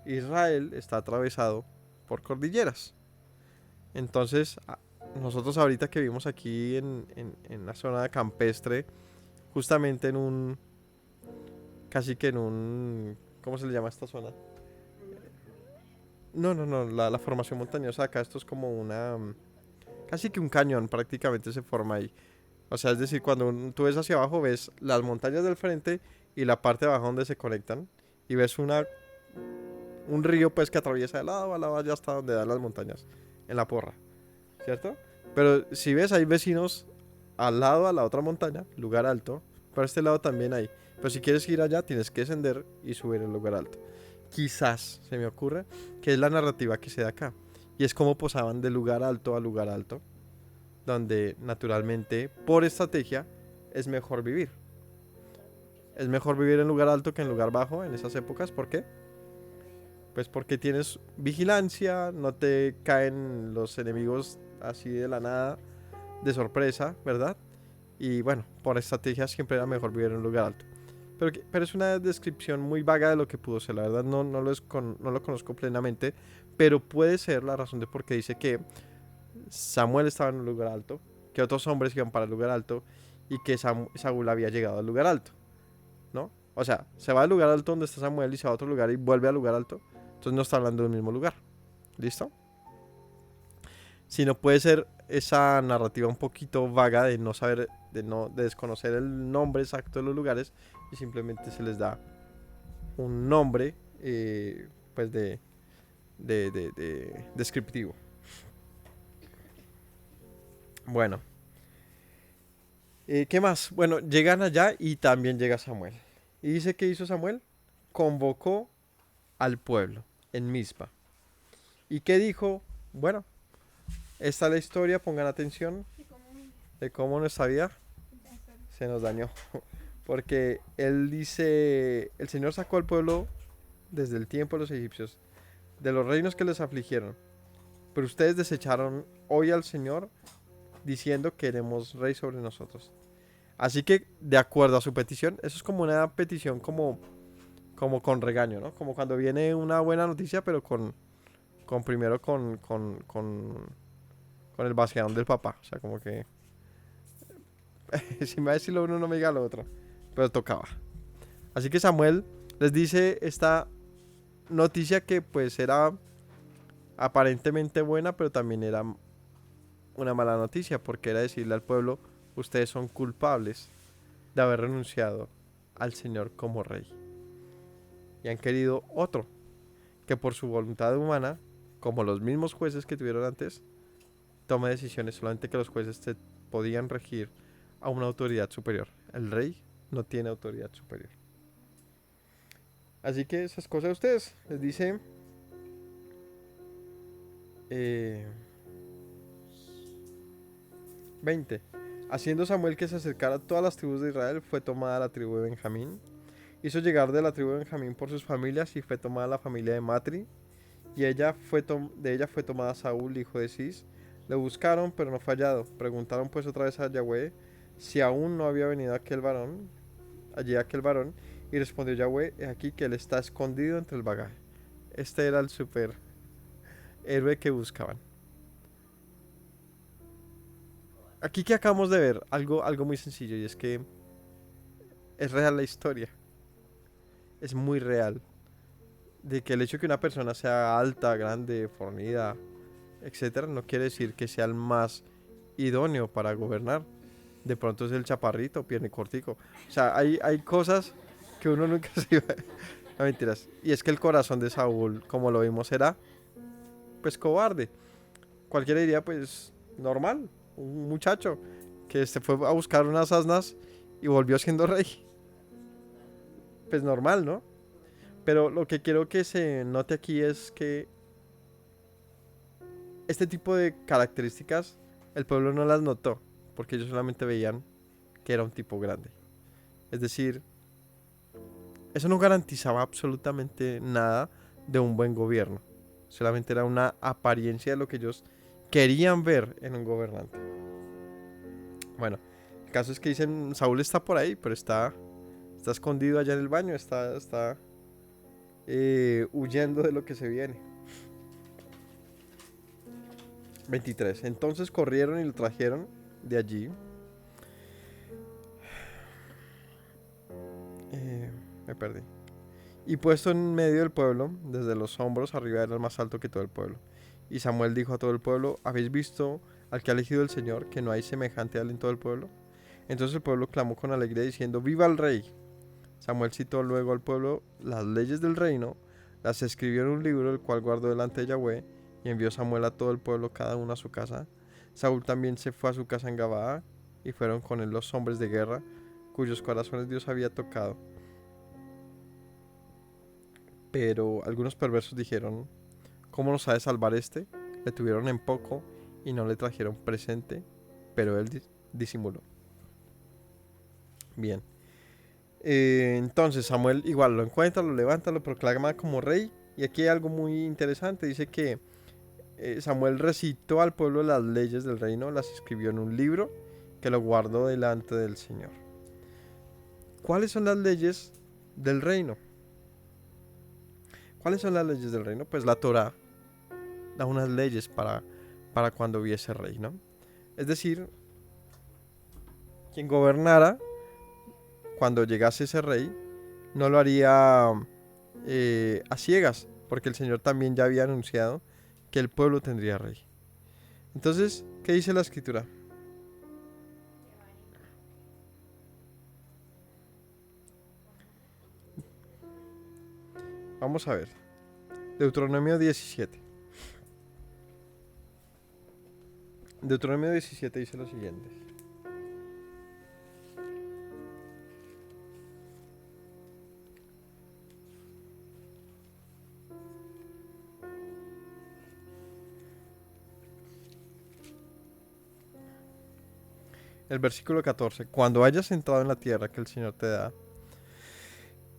Israel está atravesado por cordilleras. Entonces, nosotros ahorita que vivimos aquí en la zona campestre, justamente en un, casi que en un, ¿cómo se le llama a esta zona? No, la formación montañosa acá, esto es como una, casi que un cañón prácticamente se forma ahí. O sea, es decir, cuando tú ves hacia abajo, ves las montañas del frente y la parte de abajo donde se conectan, y ves un río pues que atraviesa de lado a lado allá hasta donde dan las montañas, en la porra, ¿cierto? Pero si ves, hay vecinos al lado a la otra montaña, lugar alto, por este lado también hay. Pero si quieres ir allá, tienes que descender y subir el lugar alto. Quizás se me ocurre que es la narrativa que se da acá, y es como posaban de lugar alto a lugar alto, donde naturalmente, por estrategia, es mejor vivir. Es mejor vivir en lugar alto que en lugar bajo en esas épocas. ¿Por qué? Pues porque tienes vigilancia, no te caen los enemigos así de la nada, de sorpresa, ¿verdad? Y bueno, por estrategia siempre era mejor vivir en un lugar alto. Pero es una descripción muy vaga de lo que pudo ser, la verdad no lo conozco plenamente, pero puede ser la razón de por qué dice que Samuel estaba en un lugar alto, que otros hombres iban para el lugar alto y que Saúl había llegado al lugar alto, ¿no? O sea, se va al lugar alto donde está Samuel y se va a otro lugar y vuelve al lugar alto, entonces no está hablando del mismo lugar. ¿Listo? Si no puede ser esa narrativa un poquito vaga de no saber de desconocer el nombre exacto de los lugares y simplemente se les da un nombre pues de descriptivo. Bueno, ¿qué más? Bueno, llegan allá y también llega Samuel. ¿Y dice qué hizo Samuel? Convocó al pueblo en Mizpa. ¿Y qué dijo? Bueno, esta es la historia, pongan atención Sí, como de cómo nuestra vida se nos dañó. Porque él dice, el Señor sacó al pueblo desde el tiempo de los egipcios, de los reinos que les afligieron. Pero ustedes desecharon hoy al Señor diciendo queremos rey sobre nosotros. Así que, de acuerdo a su petición, eso es como una petición como con regaño, ¿no? Como cuando viene una buena noticia, pero con primero con el vaciadón del papá. O sea, como que si me va a decir lo uno, no me diga lo otro. Pero tocaba. Así que Samuel les dice esta noticia que pues era aparentemente buena, pero también era una mala noticia, porque era decirle al pueblo, ustedes son culpables de haber renunciado al Señor como rey. Y han querido otro, que por su voluntad humana, como los mismos jueces que tuvieron antes, tome decisiones, solamente que los jueces se podían regir a una autoridad superior. El rey no tiene autoridad superior. Así que esas cosas de ustedes. Les dice... 20. Haciendo Samuel que se acercara a todas las tribus de Israel, fue tomada la tribu de Benjamín. Hizo llegar de la tribu de Benjamín por sus familias y fue tomada la familia de Matri. Y de ella fue tomada Saúl, hijo de Cis. Le buscaron, pero no fue hallado. Preguntaron pues otra vez a Yahweh si aún no había venido allí aquel varón. Y respondió Yahweh, he aquí que él está escondido entre el bagaje. Este era el super héroe que buscaban. Aquí que acabamos de ver algo muy sencillo, y es que es real la historia. Es muy real. De que el hecho de que una persona sea alta, grande, fornida, etcétera, no quiere decir que sea el más idóneo para gobernar. De pronto es el chaparrito, pierde cortico. O sea, hay cosas que uno nunca se iba. No, mentiras. Y es que el corazón de Saúl, como lo vimos, era pues cobarde. Cualquiera diría pues normal. Un muchacho que se fue a buscar unas asnas y volvió siendo rey. Pues normal, ¿no? Pero lo que quiero que se note aquí es que este tipo de características el pueblo no las notó, porque ellos solamente veían que era un tipo grande. Es decir, eso no garantizaba absolutamente nada de un buen gobierno. Solamente era una apariencia de lo que ellos querían ver en un gobernante. Bueno, el caso es que dicen, Saúl está por ahí, pero está escondido allá en el baño, está huyendo de lo que se viene. 23. Entonces corrieron y lo trajeron de allí. Me perdí. Y puesto en medio del pueblo, desde los hombros arriba era el más alto que todo el pueblo. Y Samuel dijo a todo el pueblo, ¿habéis visto al que ha elegido el Señor, que no hay semejante a él en todo el pueblo? Entonces el pueblo clamó con alegría diciendo, ¡viva el rey! Samuel citó luego al pueblo las leyes del reino, las escribió en un libro, el cual guardó delante de Yahweh, y envió Samuel a todo el pueblo, cada uno a su casa. Saúl también se fue a su casa en Gabaa, y fueron con él los hombres de guerra, cuyos corazones Dios había tocado. Pero algunos perversos dijeron, ¿cómo nos ha de salvar este? Le tuvieron en poco y no le trajeron presente, pero él disimuló. Bien. Entonces Samuel igual lo encuentra, lo levanta, lo proclama como rey. Y aquí hay algo muy interesante. Dice que Samuel recitó al pueblo las leyes del reino, las escribió en un libro que lo guardó delante del Señor. ¿Cuáles son las leyes del reino? ¿Cuáles son las leyes del reino? Pues la Torá da unas leyes para cuando hubiese rey, ¿no? Es decir, quien gobernara cuando llegase ese rey no lo haría a ciegas, porque el Señor también ya había anunciado que el pueblo tendría rey. Entonces, ¿qué dice la escritura? Vamos a ver. Deuteronomio 17. Deuteronomio 17 dice lo siguiente. El versículo 14. Cuando hayas entrado en la tierra que el Señor te da,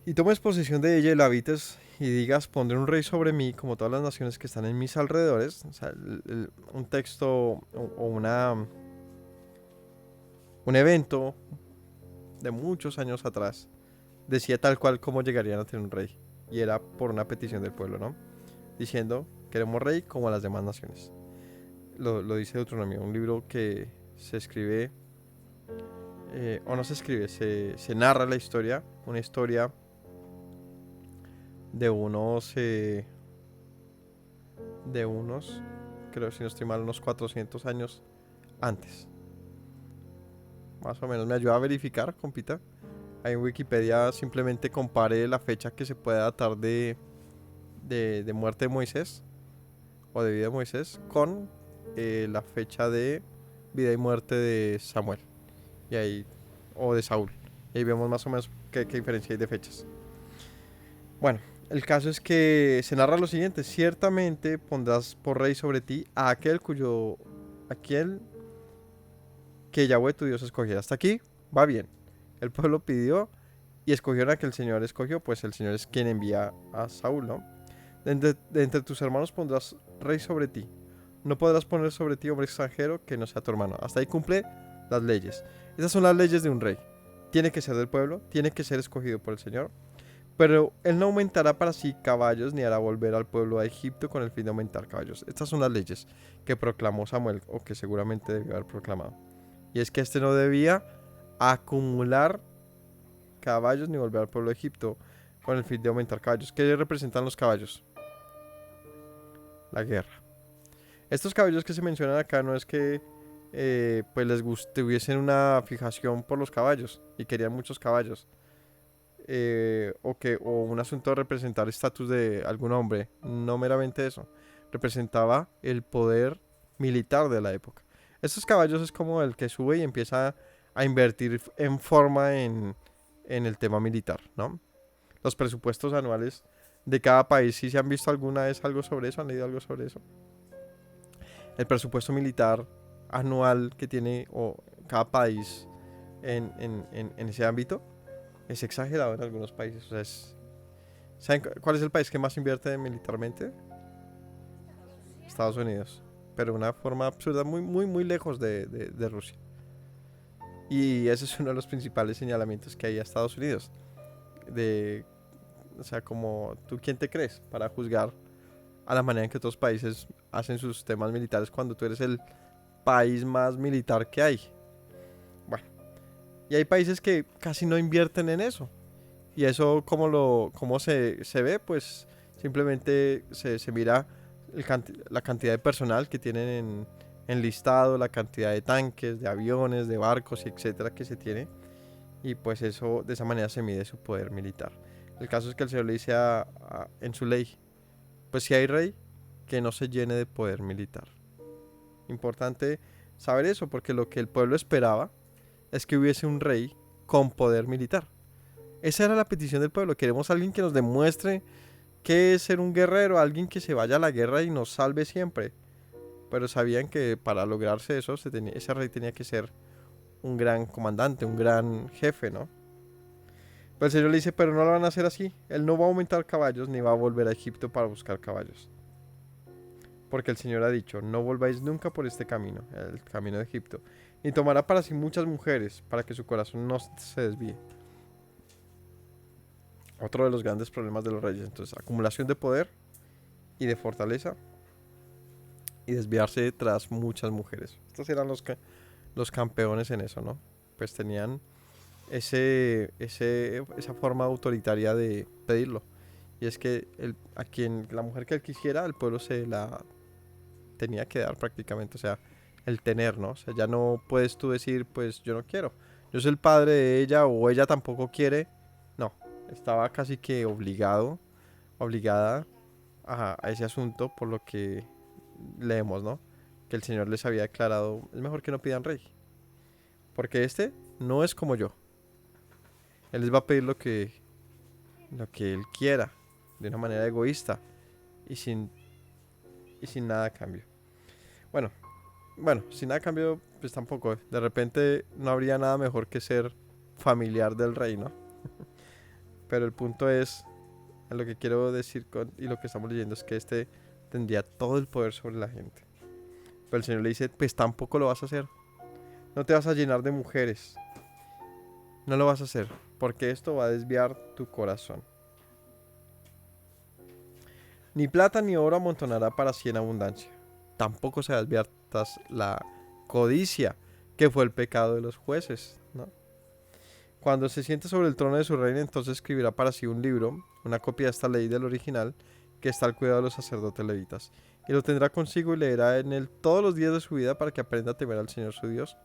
y tomes posesión de ella y la habites, y digas, pondré un rey sobre mí, como todas las naciones que están en mis alrededores. O sea, un texto o un evento de muchos años atrás decía tal cual cómo llegarían a tener un rey. Y era por una petición del pueblo, ¿no? Diciendo, queremos rey como las demás naciones. Lo dice Deuteronomio, un libro que se escribe, o no se escribe, se narra la historia, una historia de unos, creo si no estoy mal, unos 400 años antes. Más o menos, me ayuda a verificar, compita. Ahí en Wikipedia simplemente compare la fecha que se puede datar de muerte de Moisés o de vida de Moisés con la fecha de vida y muerte de Samuel y ahí, o de Saúl. Y ahí vemos más o menos qué diferencia hay de fechas. Bueno, el caso es que se narra lo siguiente: ciertamente pondrás por rey sobre ti a aquel que Yahweh tu Dios escogiera. Hasta aquí va bien. El pueblo pidió y escogieron a que el Señor escogió, pues el Señor es quien envía a Saúl, ¿no? De entre tus hermanos pondrás rey sobre ti. No podrás poner sobre ti hombre extranjero que no sea tu hermano. Hasta ahí cumple las leyes. Esas son las leyes de un rey. Tiene que ser del pueblo, tiene que ser escogido por el Señor. Pero él no aumentará para sí caballos ni hará volver al pueblo a Egipto con el fin de aumentar caballos. Estas son las leyes que proclamó Samuel, o que seguramente debió haber proclamado. Y es que este no debía acumular caballos ni volver al pueblo de Egipto con el fin de aumentar caballos. ¿Qué representan los caballos? La guerra. Estos caballos que se mencionan acá no es que pues tuviesen una fijación por los caballos y querían muchos caballos. O un asunto de representar estatus de algún hombre. No meramente eso. Representaba el poder militar de la época. Estos caballos es como el que sube y empieza a invertir en forma en el tema militar, ¿no? Los presupuestos anuales de cada país, si se han visto alguna vez algo sobre eso, han leído algo sobre eso. El presupuesto militar anual que tiene cada país en ese ámbito es exagerado en algunos países. O sea, ¿saben cuál es el país que más invierte militarmente? Estados Unidos. Pero de una forma absurda, muy, muy, muy lejos de Rusia. Y ese es uno de los principales señalamientos que hay a Estados Unidos. O sea, como tú, ¿quién te crees para juzgar a la manera en que otros países hacen sus temas militares cuando tú eres el país más militar que hay? Bueno, y hay países que casi no invierten en eso. Y eso, ¿cómo se ve? Pues simplemente se mira la cantidad de personal que tienen enlistado, la cantidad de tanques, de aviones, de barcos, etcétera, que se tiene. Y pues eso, de esa manera se mide su poder militar. El caso es que el Señor le dice en su ley, pues si hay rey, que no se llene de poder militar. Importante saber eso, porque lo que el pueblo esperaba es que hubiese un rey con poder militar. Esa era la petición del pueblo. Queremos a alguien que nos demuestre qué es ser un guerrero, alguien que se vaya a la guerra y nos salve siempre. Pero sabían que para lograrse eso, ese rey tenía que ser un gran comandante, un gran jefe, ¿no? Pero el Señor le dice, pero no lo van a hacer así. Él no va a aumentar caballos ni va a volver a Egipto para buscar caballos. Porque el Señor ha dicho, no volváis nunca por este camino, el camino de Egipto. Ni tomará para sí muchas mujeres, para que su corazón no se desvíe. Otro de los grandes problemas de los reyes. Entonces, acumulación de poder y de fortaleza. Y desviarse tras muchas mujeres. Estos eran los campeones en eso, ¿no? Pues tenían esa forma autoritaria de pedirlo. Y es que la mujer que él quisiera, el pueblo se la tenía que dar prácticamente. O sea, el tener, ¿no? O sea, ya no puedes tú decir, pues yo no quiero. Yo soy el padre de ella o ella tampoco quiere. No, estaba casi que obligado obligada a ese asunto, por lo que leemos, ¿no? Que el Señor les había declarado, es mejor que no pidan rey, porque este no es como yo. Él les va a pedir lo que él quiera, de una manera egoísta y sin nada a cambio. Bueno, sin nada a cambio, pues tampoco. De repente no habría nada mejor que ser familiar del rey, ¿no? Pero el punto es, a lo que quiero decir y lo que estamos leyendo es que este tendría todo el poder sobre la gente. Pero el Señor le dice, pues tampoco lo vas a hacer. No te vas a llenar de mujeres. No lo vas a hacer, porque esto va a desviar tu corazón. Ni plata ni oro amontonará para sí en abundancia. Tampoco se desviar tras la codicia, que fue el pecado de los jueces, ¿no? Cuando se siente sobre el trono de su reino, entonces escribirá para sí un libro, una copia de esta ley del original, que está al cuidado de los sacerdotes levitas. Y lo tendrá consigo y leerá en él todos los días de su vida para que aprenda a temer al Señor su Dios,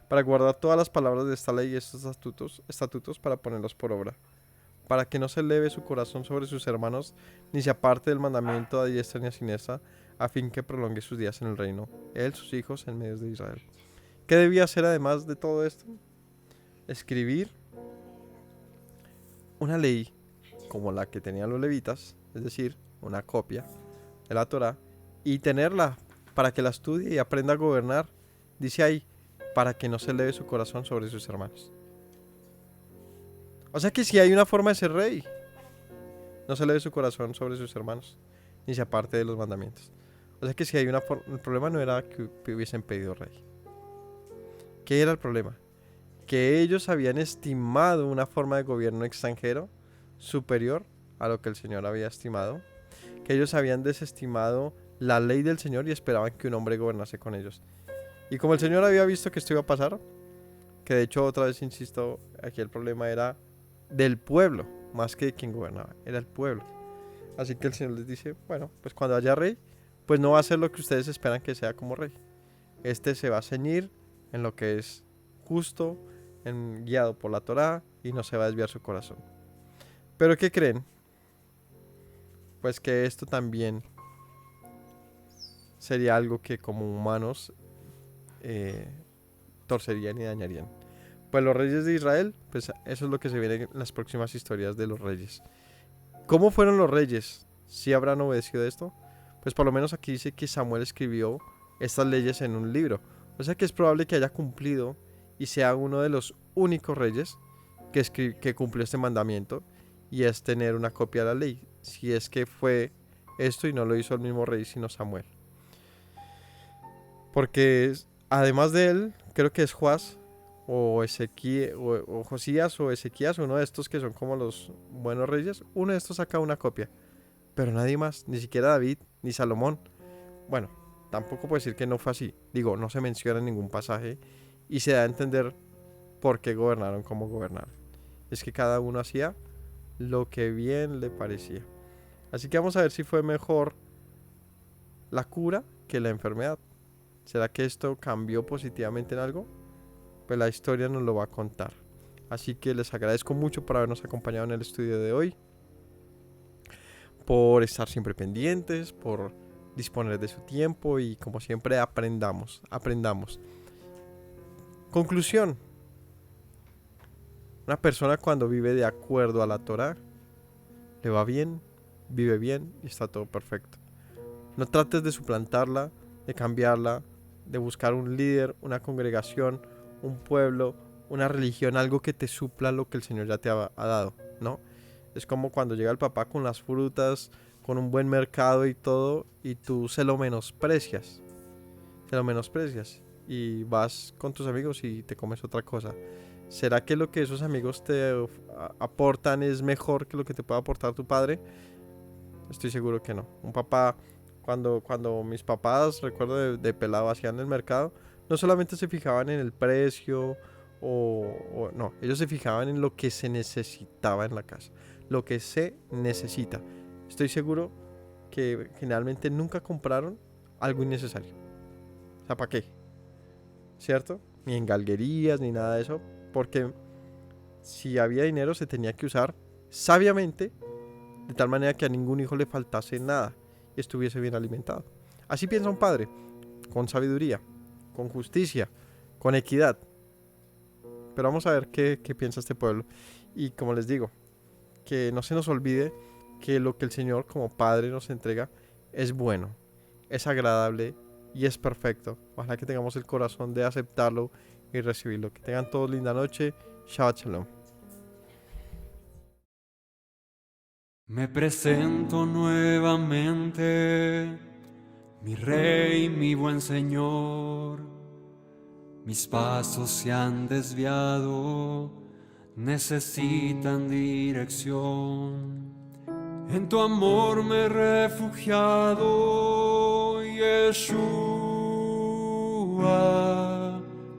para guardar todas las palabras de esta ley y estos estatutos para ponerlos por obra, para que no se eleve su corazón sobre sus hermanos, ni se aparte del mandamiento a diestra ni a siniestra, a fin que prolongue sus días en el reino, él, sus hijos, en medio de Israel. ¿Qué debía hacer además de todo esto? Escribir una ley como la que tenían los levitas, es decir, una copia de la Torá, y tenerla para que la estudie y aprenda a gobernar, dice ahí, para que no se eleve su corazón sobre sus hermanos. O sea que si hay una forma de ser rey, no se eleve su corazón sobre sus hermanos, ni se aparte de los mandamientos. O sea que si hay una forma, el problema no era que hubiesen pedido rey. ¿Qué era el problema? Que ellos habían estimado una forma de gobierno extranjero superior a lo que el Señor había estimado, que ellos habían desestimado la ley del Señor y esperaban que un hombre gobernase con ellos. Y como el Señor había visto que esto iba a pasar, que de hecho otra vez insisto, aquí el problema era del pueblo, más que de quien gobernaba, era el pueblo. Así que el Señor les dice, bueno, pues cuando haya rey, pues no va a ser lo que ustedes esperan que sea como rey. Este se va a ceñir en lo que es justo, guiado por la Torá, y no se va a desviar su corazón. ¿Pero qué creen? Pues que esto también sería algo que como humanos torcerían y dañarían. Pues los reyes de Israel, pues eso es lo que se viene en las próximas historias de los reyes. ¿Cómo fueron los reyes? ¿Sí habrán obedecido esto? Pues por lo menos aquí dice que Samuel escribió estas leyes en un libro. O sea que es probable que haya cumplido y sea uno de los únicos reyes que cumplió este mandamiento, y es tener una copia de la ley. Si es que fue esto y no lo hizo el mismo rey, sino Samuel. Porque además de él, creo que es Joás o Josías o Ezequías, uno de estos que son como los buenos reyes, uno de estos saca una copia. Pero nadie más, ni siquiera David, ni Salomón. Bueno, tampoco puedo decir que no fue así. Digo, no se menciona en ningún pasaje y se da a entender por qué gobernaron como gobernaron. Es que cada uno hacía lo que bien le parecía. Así que vamos a ver si fue mejor la cura que la enfermedad. ¿Será que esto cambió positivamente en algo? Pues la historia nos lo va a contar. Así que les agradezco mucho por habernos acompañado en el estudio de hoy, por estar siempre pendientes, por disponer de su tiempo y como siempre aprendamos. Conclusión. Una persona cuando vive de acuerdo a la Torá, le va bien, vive bien y está todo perfecto. No trates de suplantarla, de cambiarla, de buscar un líder, una congregación, un pueblo, una religión, algo que te supla lo que el Señor ya te ha dado, ¿no? Es como cuando llega el papá con las frutas, con un buen mercado y todo, y tú se lo menosprecias y vas con tus amigos y te comes otra cosa. ¿Será que lo que esos amigos te aportan es mejor que lo que te puede aportar tu padre? Estoy seguro que no. Un papá, cuando mis papás, recuerdo de pelado, hacían el mercado, no solamente se fijaban en el precio no, ellos se fijaban en lo que se necesitaba en la casa, lo que se necesita. Estoy seguro que generalmente nunca compraron algo innecesario. O sea, ¿para qué? ¿Cierto? Ni en galguerías, ni nada de eso. Porque si había dinero se tenía que usar sabiamente de tal manera que a ningún hijo le faltase nada y estuviese bien alimentado. Así piensa un padre, con sabiduría, con justicia, con equidad. Pero vamos a ver qué piensa este pueblo. Y como les digo, que no se nos olvide que lo que el Señor como Padre nos entrega es bueno, es agradable y es perfecto. Ojalá que tengamos el corazón de aceptarlo y recibirlo. Que tengan todos linda noche. Shabbat Shalom. Me presento nuevamente, mi Rey, mi buen Señor. Mis pasos se han desviado, necesitan dirección. En tu amor me he refugiado, Yeshua,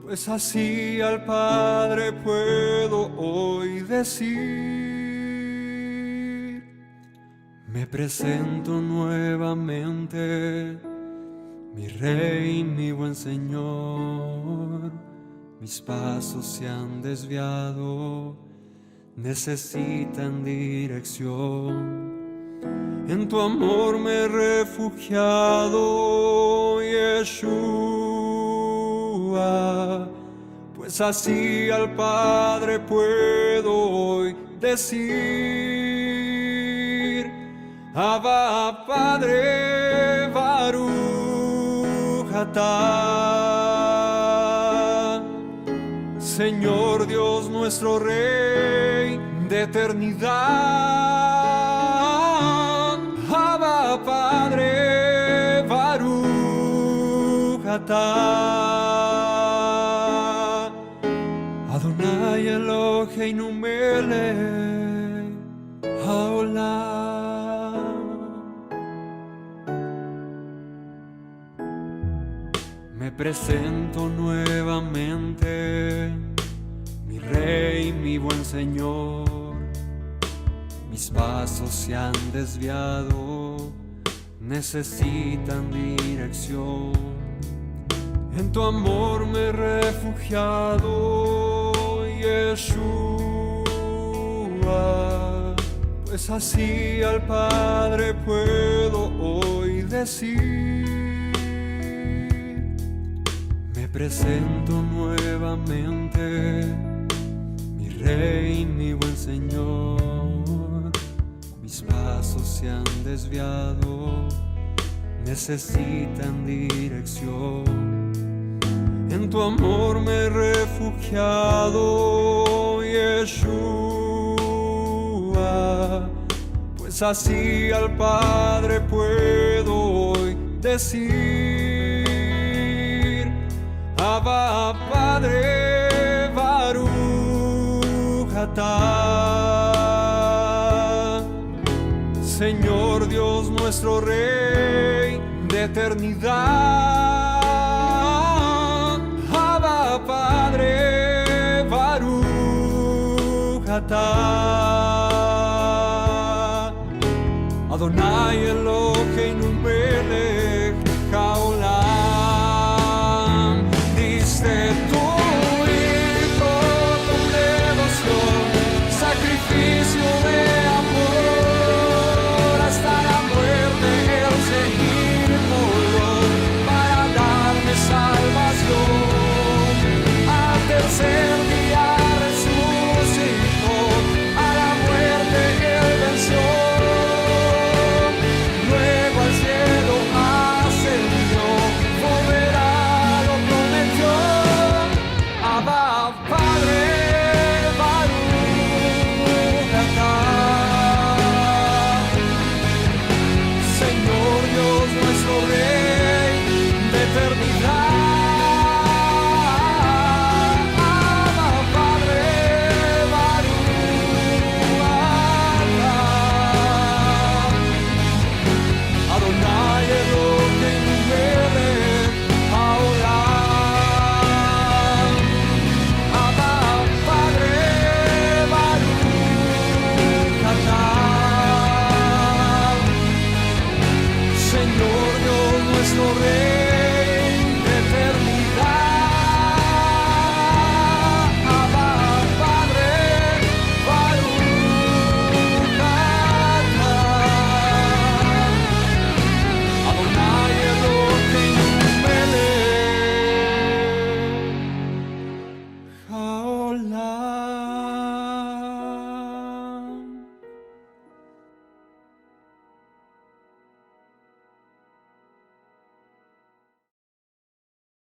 pues así al Padre puedo hoy decir. Me presento nuevamente, mi Rey, mi buen Señor. Mis pasos se han desviado, necesitan dirección. En tu amor me he refugiado, Yeshua, pues así al Padre puedo hoy decir. Abba, Padre, Baruch atah, Señor Dios nuestro Rey de eternidad. Abba, Padre, Baruch atah, Adonai Eloheinu melech haolam. Me presento nuevamente, mi Rey, mi buen Señor. Mis pasos se han desviado, necesitan dirección. En tu amor me he refugiado, Yeshua, pues así al Padre puedo hoy decir. Me presento nuevamente, mi Rey, mi buen Señor. Mis pasos se han desviado, necesitan dirección. En tu amor me he refugiado, Yeshua, pues así al Padre puedo hoy decir. Abba, Padre, Baruch atah, Señor Dios nuestro Rey de eternidad. Abba, Padre, Baruch atah, Adonai Eloheinu melech haolam. Diste tú